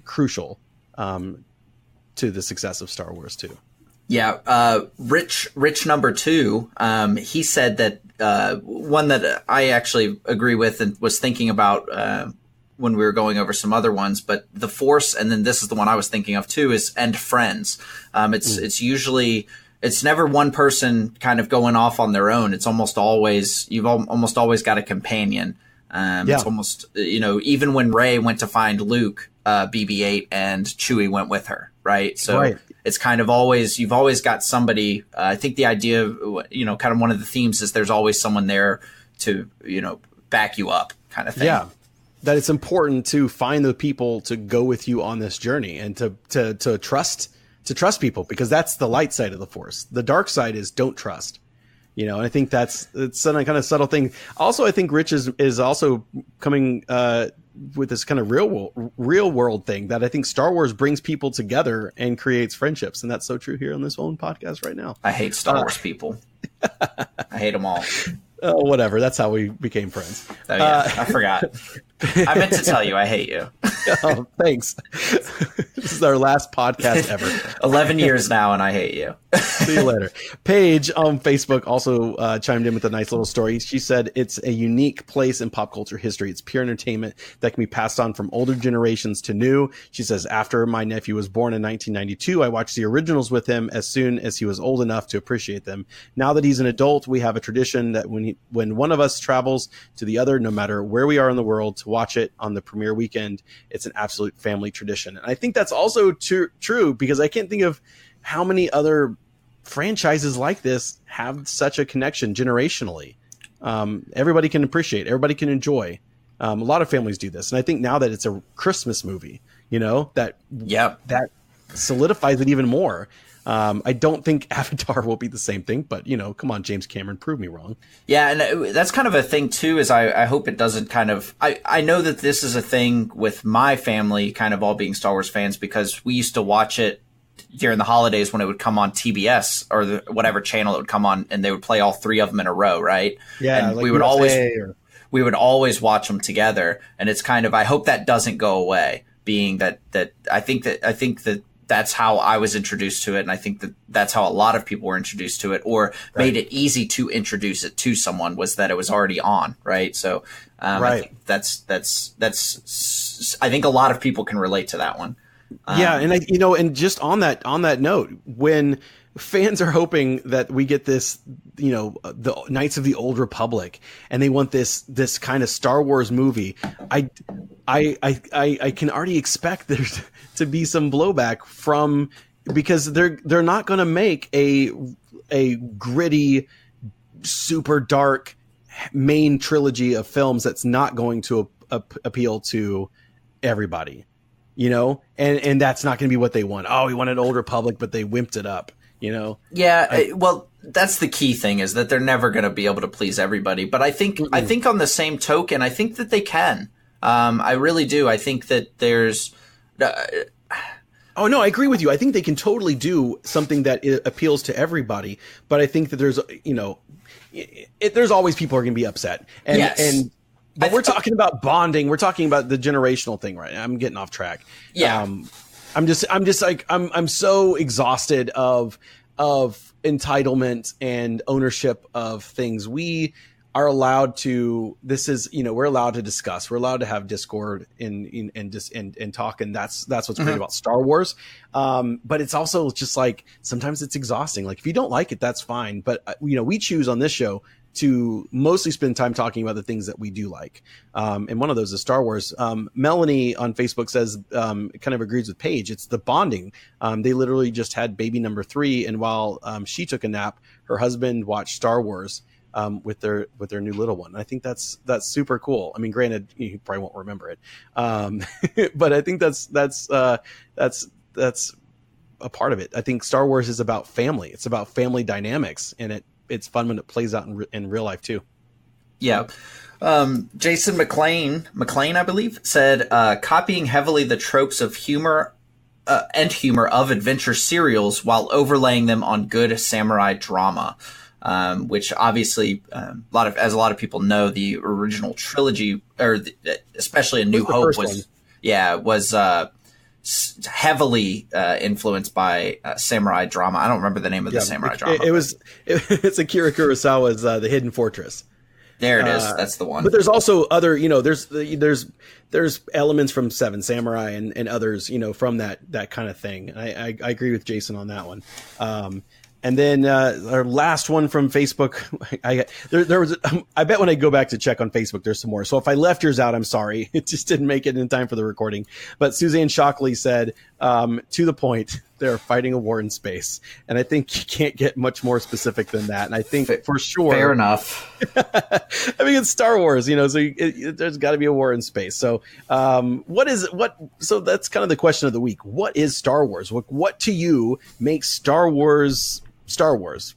crucial to the success of Star Wars too. Rich number two, he said that one that I actually agree with and was thinking about when we were going over some other ones, but the Force, and then this is the one I was thinking of too, is and friends. It's usually, it's never one person kind of going off on their own. It's almost always, almost always got a companion. It's almost, even when Rey went to find Luke, BB-8 and Chewie went with her, right? So it's kind of always, you've always got somebody. I think the idea of, kind of one of the themes is there's always someone there to, back you up, kind of thing. Yeah. That it's important to find the people to go with you on this journey and to trust people, because that's the light side of the Force. The dark side is don't trust. And I think it's a kind of subtle thing. Also, I think Rich is also coming with this kind of real world thing that I think Star Wars brings people together and creates friendships, and that's so true here on this own podcast right now. I hate Star Wars people. I hate them all. Whatever. That's how we became friends. Oh, yeah. I forgot. I meant to tell you I hate you. Oh, thanks. This is our last podcast ever. 11 years now, and I hate you. See you later. Paige on Facebook also chimed in with a nice little story. She said it's a unique place in pop culture history. It's pure entertainment that can be passed on from older generations to new. She says, after my nephew was born in 1992, I watched the originals with him as soon as he was old enough to appreciate them. Now that he's an adult, we have a tradition that when one of us travels to the other, no matter where we are in the world, to watch it on the premiere weekend, it's an absolute family tradition. And I think that's also true, because I can't think of how many other franchises like this have such a connection generationally. Everybody can appreciate, everybody can enjoy. A lot of families do this. And I think now that it's a Christmas movie, that solidifies it even more. I don't think Avatar will be the same thing, but come on, James Cameron, prove me wrong. Yeah, and that's kind of a thing too, is I hope it doesn't kind of, I know that this is a thing with my family kind of all being Star Wars fans, because we used to watch it during the holidays when it would come on TBS or whatever channel it would come on, and they would play all three of them in a row, right? Yeah, and like we would always watch them together, and it's kind of, I hope that doesn't go away, being that I think that that's how I was introduced to it, and I think that that's how a lot of people were introduced to it, or made it easy to introduce it to someone, was that it was already on, right? So I think that's I think a lot of people can relate to that one. And and just on that note, when fans are hoping that we get this, the Knights of the Old Republic, and they want this kind of Star Wars movie, I can already expect there to be some blowback because they're not going to make a gritty, super dark main trilogy of films that's not going to appeal to everybody, and that's not going to be what they want. Oh, we wanted Old Republic, but they wimped it up. Well, that's the key thing, is that they're never going to be able to please everybody. But I think on the same token, I think that they can. I really do. I think that there's. Oh no, I agree with you. I think they can totally do something that appeals to everybody. But I think that there's, there's always people who are going to be upset. But we're talking about bonding. We're talking about the generational thing, right? I'm getting off track. Yeah. I'm just like, I'm so exhausted of entitlement and ownership of things. We are allowed to, we're allowed to discuss, we're allowed to have discord and talk. And that's what's great about Star Wars. But it's also just like, sometimes it's exhausting. Like if you don't like it, that's fine. But we choose on this show to mostly spend time talking about the things that we do like. And one of those is Star Wars. Melanie on Facebook says, kind of agrees with Paige. It's the bonding. They literally just had baby number 3. And while she took a nap, her husband watched Star Wars with their new little one. I think that's super cool. I mean, granted, you probably won't remember it. But I think that's a part of it. I think Star Wars is about family. It's about family dynamics, and it's fun when it plays out in real life too. Yeah. Jason McLean, I believe, said, copying heavily the tropes of humor of adventure serials while overlaying them on good samurai drama. Which obviously, as a lot of people know, the original trilogy, or especially A New Hope, was heavily influenced by samurai drama. I don't remember the name of the samurai drama. It's Akira Kurosawa's The Hidden Fortress. There it is. That's the one. But there's also other, there's elements from Seven Samurai and others, from that kind of thing. I agree with Jason on that one. And then our last one from Facebook, there was. I bet when I go back to check on Facebook, there's some more. So if I left yours out, I'm sorry. It just didn't make it in time for the recording. But Suzanne Shockley said, to the point, they're fighting a war in space, and I think you can't get much more specific than that. And I think for sure, fair enough. I mean, it's Star Wars, so there's got to be a war in space. So So that's kind of the question of the week. What is Star Wars? What to you makes Star Wars? Star Wars.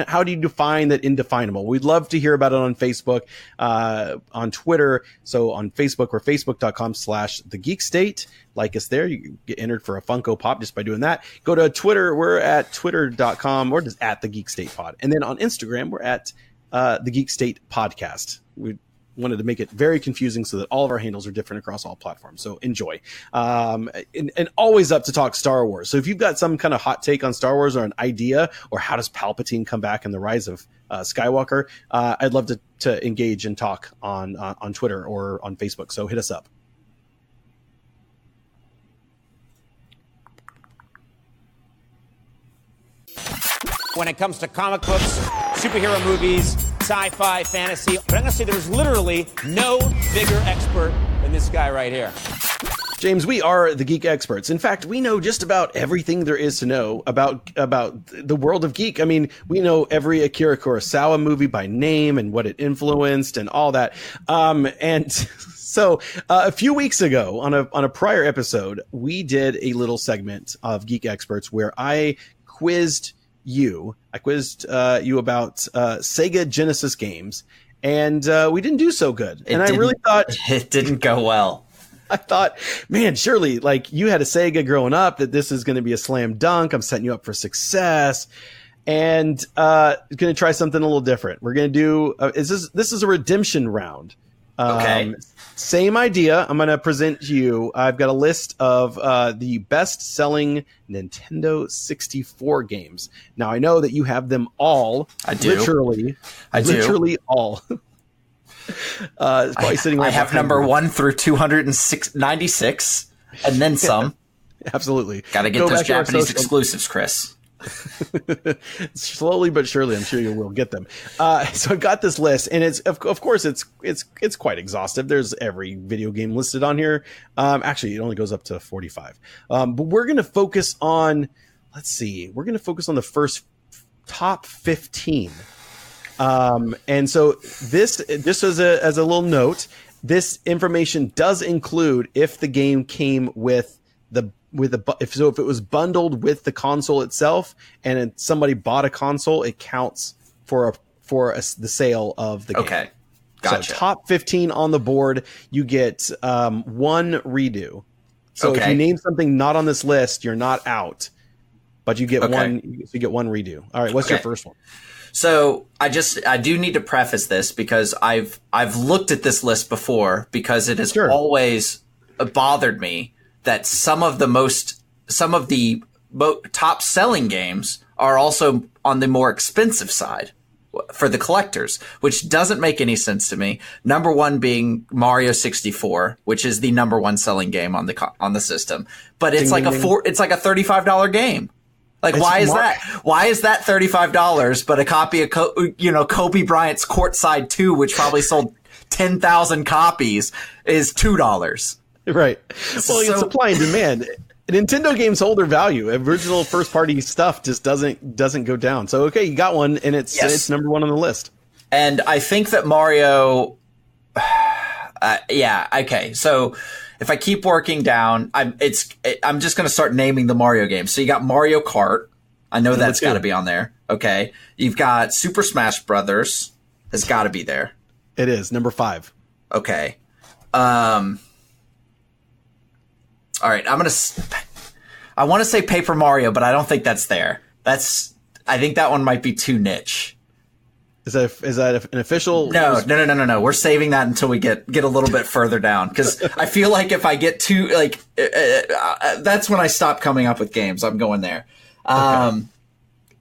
How do you define that indefinable? We'd love to hear about it on Facebook, on Twitter. So on Facebook, we're facebook.com/thegeekstate. Like us there. You get entered for a Funko Pop just by doing that. Go to Twitter. We're at twitter.com or just at the Geek State Pod. And then on Instagram, we're at the Geek State Podcast. We wanted to make it very confusing so that all of our handles are different across all platforms. So enjoy. And always up to talk Star Wars. So if you've got some kind of hot take on Star Wars or an idea, or how does Palpatine come back in the Rise of Skywalker, I'd love to engage and talk on Twitter or on Facebook. So hit us up. When it comes to comic books, superhero movies, sci-fi, fantasy, but I'm going to say there's literally no bigger expert than this guy right here. James, we are the Geek Experts. In fact, we know just about everything there is to know about the world of geek. I mean, we know every Akira Kurosawa movie by name and what it influenced and all that. So a few weeks ago on a prior episode, we did a little segment of Geek Experts where I quizzed you about Sega Genesis games, and we didn't do so good. I really thought it didn't go well. I thought, man, surely like you had a Sega growing up, that this is going to be a slam dunk. I'm setting you up for success, and going to try something a little different. We're going to do this is a redemption round. Okay. Same idea. I'm going to present to you. I've got a list of the best-selling Nintendo 64 games. Now, I know that you have them all. I do. Literally all. It's probably sitting right I have number 1 through 296, and then some. Absolutely. Got to get those Japanese exclusives, Chris. Slowly but surely, I'm sure you will get them. So I've got this list, and it's of course it's quite exhaustive. There's every video game listed on here. Actually, it only goes up to 45. But we're going to focus on. Let's see. We're going to focus on the first top 15. And so this as a little note, this information does include if the game came if it was bundled with the console itself, and somebody bought a console, it counts for the sale of the game. Okay, gotcha. So top 15 on the board, you get one redo. So if you name something not on this list, you're not out, but you get one. You get one redo. All right, what's your first one? So I do need to preface this because I've looked at this list before, because it has always bothered me that some of the top selling games are also on the more expensive side for the collectors, which doesn't make any sense to me. Number one being Mario 64, which is the number one selling game on the system, but it's like a $35 game. Like, why is that? Why is that $35? But a copy of Kobe Bryant's Courtside 2, which probably sold 10,000 copies, is $2. Right. Well, it's supply and demand. Nintendo games hold their value. Original first party stuff just doesn't go down. So you got one, and it's number one on the list. And I think that Mario. Okay. So if I keep working down, I'm just going to start naming the Mario games. So you got Mario Kart. I know that's got to be on there. Okay. You've got Super Smash Brothers. Has got to be there. It is number 5. Okay. All right, I want to say Paper Mario, but I don't think that's there. I think that one might be too niche. Is that an official? No. We're saving that until we get a little bit further down, because I feel like if I get too that's when I stop coming up with games. I'm going there. Okay.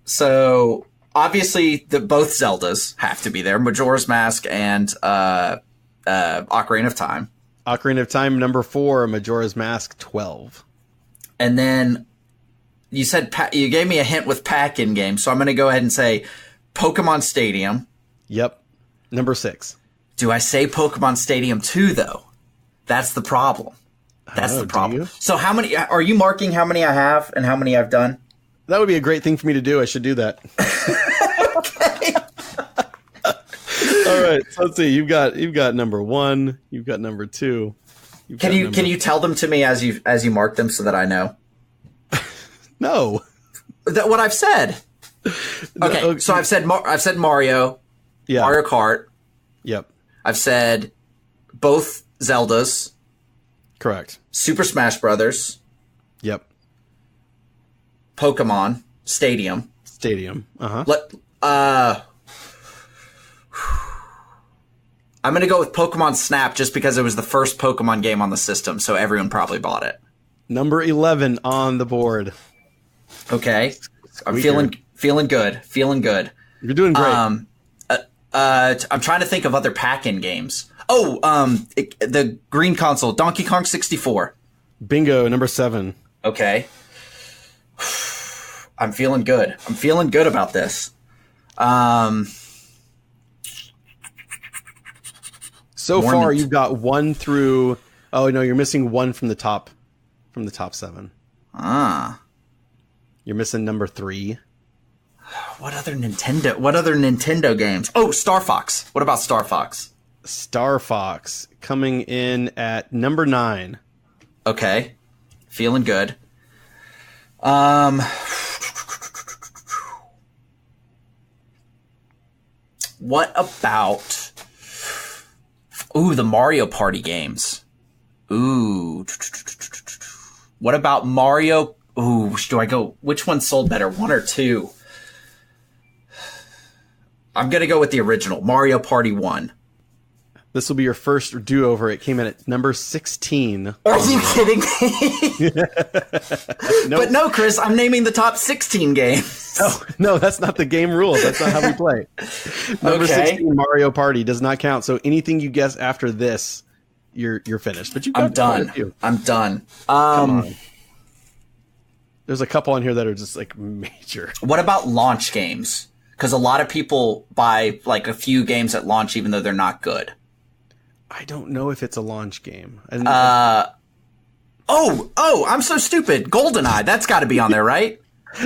So obviously both Zeldas have to be there: Majora's Mask and Ocarina of Time. Ocarina of Time number 4, Majora's Mask 12. And then you said you gave me a hint with pack-in games, so I'm going to go ahead and say Pokemon Stadium. Yep. Number 6. Do I say Pokemon Stadium 2, though? That's the problem. That's the problem. So how many are you marking how many I have and how many I've done? That would be a great thing for me to do. I should do that. Okay. All right. So let's see. You've got number 1. You've got number 2. Can you tell them to me as you mark them so that I know? No. That what I've said. Okay. No, so I've said Mario. Yeah. Mario Kart. Yep. I've said both Zeldas. Correct. Super Smash Brothers. Yep. Pokemon Stadium. Uh-huh. I'm going to go with Pokemon Snap just because it was the first Pokemon game on the system, so everyone probably bought it. Number 11 on the board. Okay. I'm feeling good. You're doing great. I'm trying to think of other pack-in games. Oh, the green console, Donkey Kong 64. Bingo, number 7. Okay. I'm feeling good. I'm feeling good about this. So far, you've got 1 through. Oh no, you're missing 1 from the top 7. You're missing number 3. What other Nintendo games? Oh, Star Fox. What about Star Fox? Star Fox coming in at number 9. Okay, feeling good. What about? Ooh, the Mario Party games. Ooh. What about Mario? Ooh, do I go? Which one sold better, 1 or 2? I'm going to go with the original, Mario Party 1. This will be your first do-over. It came in at number 16. Are you kidding me? Nope. But no, Chris, I'm naming the top 16 games. Oh, no, that's not the game rules. That's not how we play. Number 16, Mario Party, does not count. So anything you guess after this, you're finished. But I'm done. I'm done. Come on. There's a couple on here that are just like major. What about launch games? Because a lot of people buy like a few games at launch, even though they're not good. I don't know if it's a launch game. Oh, I'm so stupid. GoldenEye, that's got to be on there, right?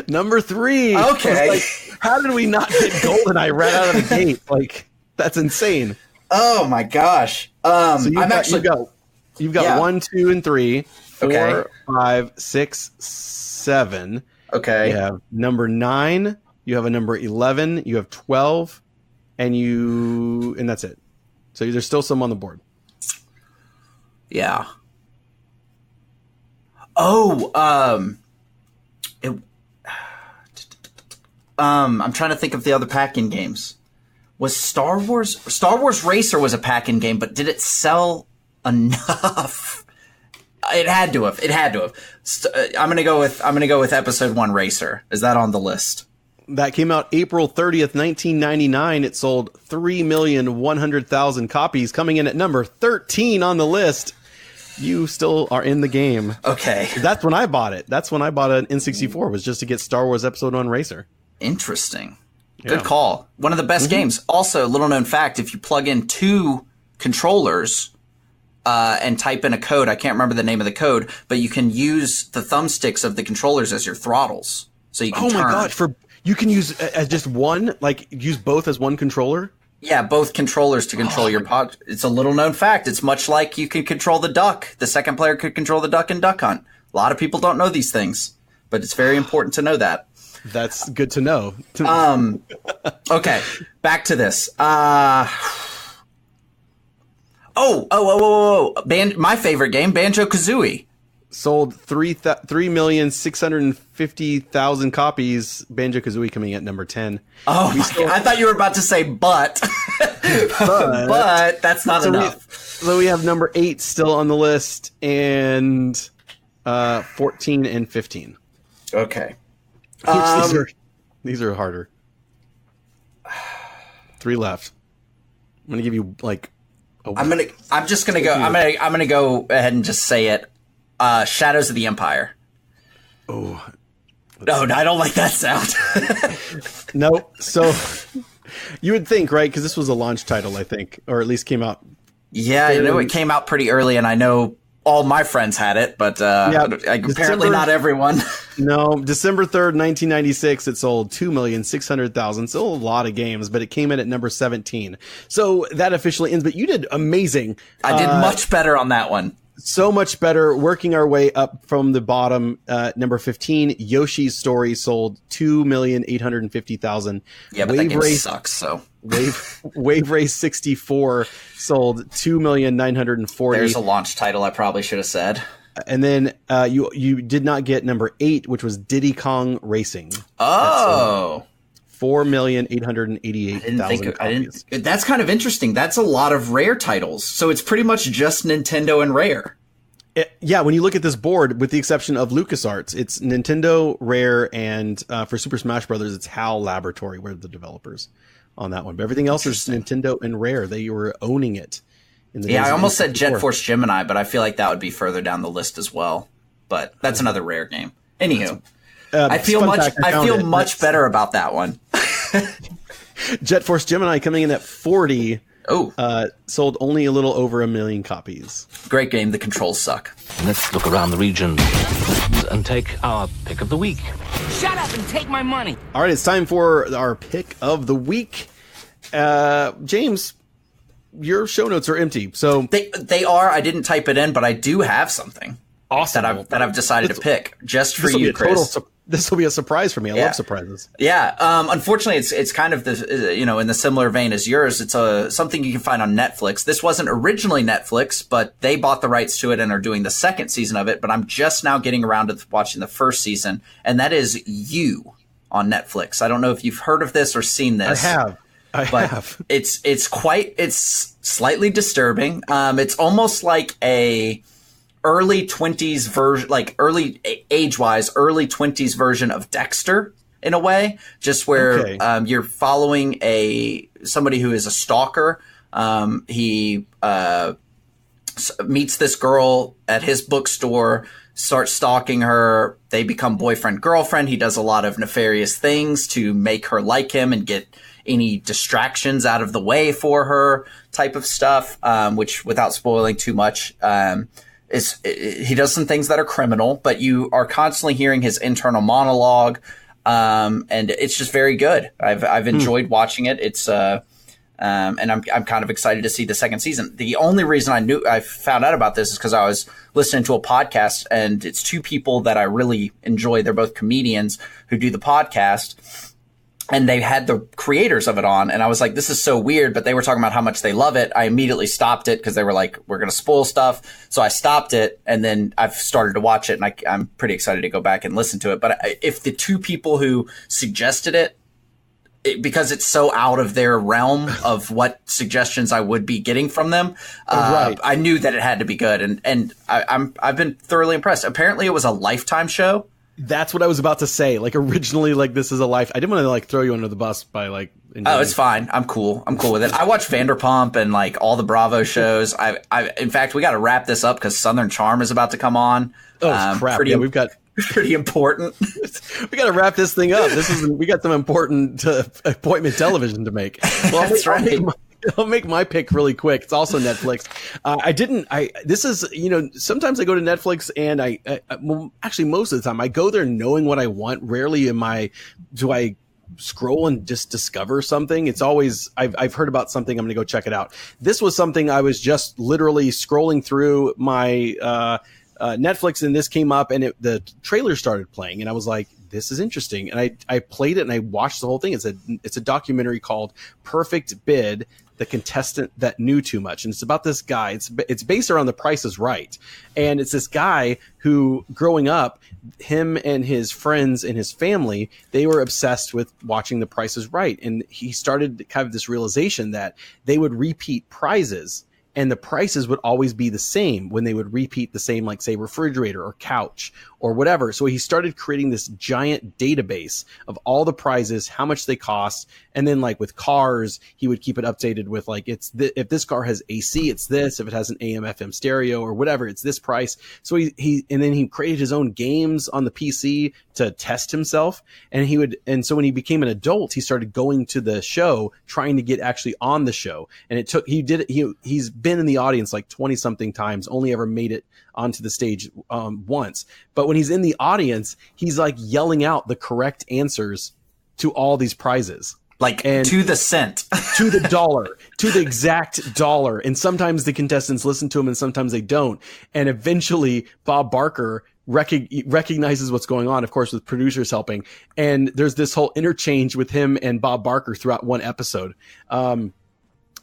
Number 3. Okay. Like, how did we not get GoldenEye right out of the gate? Like, that's insane. Oh my gosh. So you've got 1, 2, and 3, 4, okay. 5, 6, 7. Okay. You have number 9. You have a number 11. You have 12, and that's it. So there's still some on the board. Yeah. Oh, I'm trying to think of the other pack-in games. Was Star Wars Racer was a pack-in game, but did it sell enough? It had to have. I'm gonna go with Episode 1 Racer. Is that on the list? That came out April 30th, 1999. It sold 3,100,000 copies, coming in at number 13 on the list. You still are in the game. Okay. That's when I bought it. That's when I bought an N64, was just to get Star Wars Episode 1 Racer. Interesting. Good call. One of the best games. Also, little known fact, if you plug in 2 controllers and type in a code, I can't remember the name of the code, but you can use the thumbsticks of the controllers as your throttles. So you can turn. Oh my gosh, you can use as just one, like use both as one controller? Yeah, both controllers to control your pod. It's a little known fact. It's much like you can control the duck. The second player could control the duck in Duck Hunt. A lot of people don't know these things, but it's very important to know that. That's good to know. Okay, back to this. My favorite game, Banjo-Kazooie. sold 3,650,000 copies. Banjo-Kazooie coming at number 10. Oh, I thought you were about to say but. but that's not enough. So we have number 8 still on the list, and 14 and 15. Okay. These are harder. 3 left. I'm gonna give you like. I'm just gonna go. I'm gonna go ahead and just say it. Shadows of the Empire. Oh. No, I don't like that sound. No. So you would think, right? Because this was a launch title, I think, or at least came out. Yeah, I know it came out pretty early, and I know all my friends had it, but apparently not everyone. No, December 3rd, 1996, it sold 2,600,000. Still a lot of games, but it came in at number 17. So that officially ends, but you did amazing. I did much better on that one. So much better. Working our way up from the bottom, number 15, Yoshi's Story sold 2,850,000. Yeah, but that game sucks, so. Wave Race 64 sold 2,940,000. There's a launch title I probably should have said. And then you did not get number 8, which was Diddy Kong Racing. Oh. 4,888,000 copies. That's kind of interesting. That's a lot of Rare titles. So it's pretty much just Nintendo and Rare. Yeah, when you look at this board, with the exception of LucasArts, it's Nintendo, Rare, and for Super Smash Brothers, it's HAL Laboratory, where the developers on that one. But everything else is Nintendo and Rare. They were owning it. I almost said Jet Force Gemini, but I feel like that would be further down the list as well. But that's another Rare game. Anywho, I feel much better about that one. Jet Force Gemini coming in at 40. Sold only a little over 1 million copies. Great game. The controls suck. Let's look around the region and take our pick of the week. Shut up and take my money. All right, it's time for our pick of the week. James, your show notes are empty. So they are. I didn't type it in, but I do have something awesome that I've decided to pick just for you, Chris. This will be a surprise for me. I love surprises. Yeah. Unfortunately, it's kind of the in the similar vein as yours. It's something you can find on Netflix. This wasn't originally Netflix, but they bought the rights to it and are doing the second season of it. But I'm just now getting around to watching the first season, and that is You on Netflix. I don't know if you've heard of this or seen this. I have. It's slightly disturbing. It's almost like a early 20s version, like early age-wise, early 20s version of Dexter in a way, just where you're following somebody who is a stalker. He meets this girl at his bookstore, starts stalking her. They become boyfriend-girlfriend. He does a lot of nefarious things to make her like him and get any distractions out of the way for her type of stuff, which, without spoiling too much, he does some things that are criminal, but you are constantly hearing his internal monologue, and it's just very good. I've enjoyed watching it. It's and I'm kind of excited to see the second season. The only reason I found out about this is because I was listening to a podcast, and it's two people that I really enjoy. They're both comedians who do the podcast. And they had the creators of it on, and I was like, this is so weird, but they were talking about how much they love it. I immediately stopped it because they were like, we're going to spoil stuff. So I stopped it, and then I've started to watch it, and I'm pretty excited to go back and listen to it. But if the two people who suggested it, because it's so out of their realm of what suggestions I would be getting from them, I knew that it had to be good, and I've been thoroughly impressed. Apparently it was a Lifetime show. That's what I was about to say. Like, originally, like, this is a life. I didn't want to like throw you under the bus by like. Oh, it's fine. I'm cool with it. I watch Vanderpump and like all the Bravo shows. In fact, we got to wrap this up because Southern Charm is about to come on. Oh crap! We've got pretty important. We got to wrap this thing up. We got some important appointment television to make. Well, that's right. I'll make my pick really quick. It's also Netflix. This is, sometimes I go to Netflix and actually most of the time I go there knowing what I want. Rarely do I scroll and just discover something. It's always, I've heard about something, I'm going to go check it out. This was something I was just literally scrolling through my, Netflix, and this came up and the trailer started playing and I was like, this is interesting. And I played it and I watched the whole thing. It's a documentary called Perfect Bid, the contestant that knew too much. And it's about this guy. It's based around The Price is Right. And it's this guy who, growing up, him and his friends and his family, they were obsessed with watching The Price is Right. And he started kind of this realization that they would repeat prizes, and the prices would always be the same when they would repeat the same, like, say, refrigerator or couch or whatever. So he started creating this giant database of all the prizes, how much they cost. And then, like, with cars, he would keep it updated with, like, if this car has AC, it's this. If it has an AM FM stereo or whatever, it's this price. So and then he created his own games on the PC to test himself. And so when he became an adult, he started going to the show, trying to get actually on the show. And he's been in the audience like 20 something times, only ever made it onto the stage once. But when he's in the audience, he's like yelling out the correct answers to all these prizes. To the cent. To the dollar. To the exact dollar. And sometimes the contestants listen to him and sometimes they don't. And eventually Bob Barker recognizes what's going on, of course, with producers helping. And there's this whole interchange with him and Bob Barker throughout one episode. And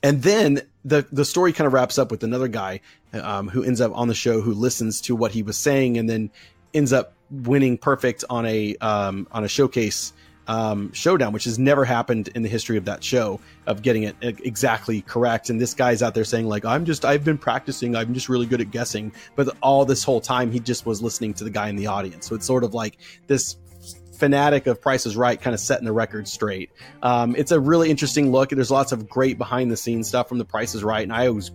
then the story kind of wraps up with another guy who ends up on the show, who listens to what he was saying and then ends up winning perfect on a showcase showdown, which has never happened in the history of that show, of getting it exactly correct. And this guy's out there saying, like, I've been practicing, I'm just really good at guessing. But all this whole time, he just was listening to the guy in the audience. So it's sort of like this fanatic of Price is Right, kind of setting the record straight. It's a really interesting look. There's lots of great behind the scenes stuff from The Price is Right. And I always,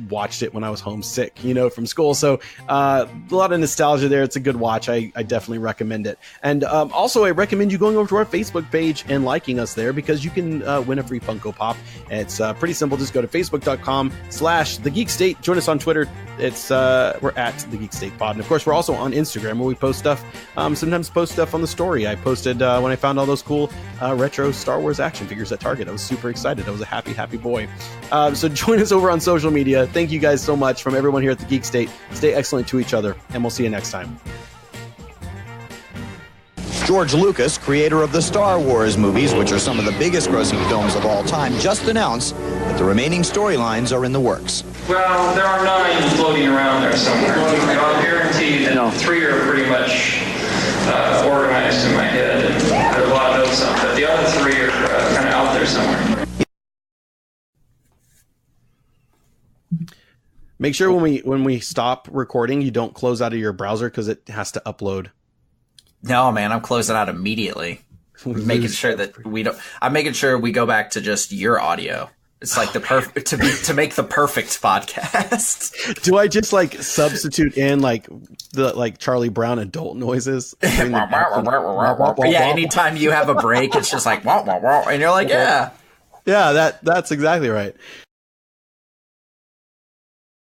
watched it when I was homesick, from school. So a lot of nostalgia there. It's a good watch. I definitely recommend it. And also, I recommend you going over to our Facebook page and liking us there, because you can win a free Funko Pop. It's pretty simple. Just go to facebook.com/The Geek State. Join us on Twitter. We're at The Geek State Pod. And of course, we're also on Instagram, where we post stuff. Sometimes post stuff on the story. I posted when I found all those cool retro Star Wars action figures at Target. I was super excited. I was a happy boy. So join us over on social media. Thank you guys so much from everyone here at the Geek State. Stay excellent to each other, and we'll see you next time. George Lucas, creator of the Star Wars movies, which are some of the biggest grossing films of all time, just announced that the remaining storylines are in the works. Well, there are 9 floating around there somewhere. I'll guarantee that 3 are pretty much organized in my head, and there's a lot of notes on, but the other 3 are kind of out there somewhere. Make sure when we stop recording, you don't close out of your browser, because it has to upload. No, man, I'm closing out immediately. I'm making sure we go back to just your audio. It's like to make the perfect podcast. Do I just like substitute in like the Charlie Brown adult noises? Yeah, anytime you have a break, it's just like wah, wah, wah, and you're like, yeah. Yeah, that's exactly right.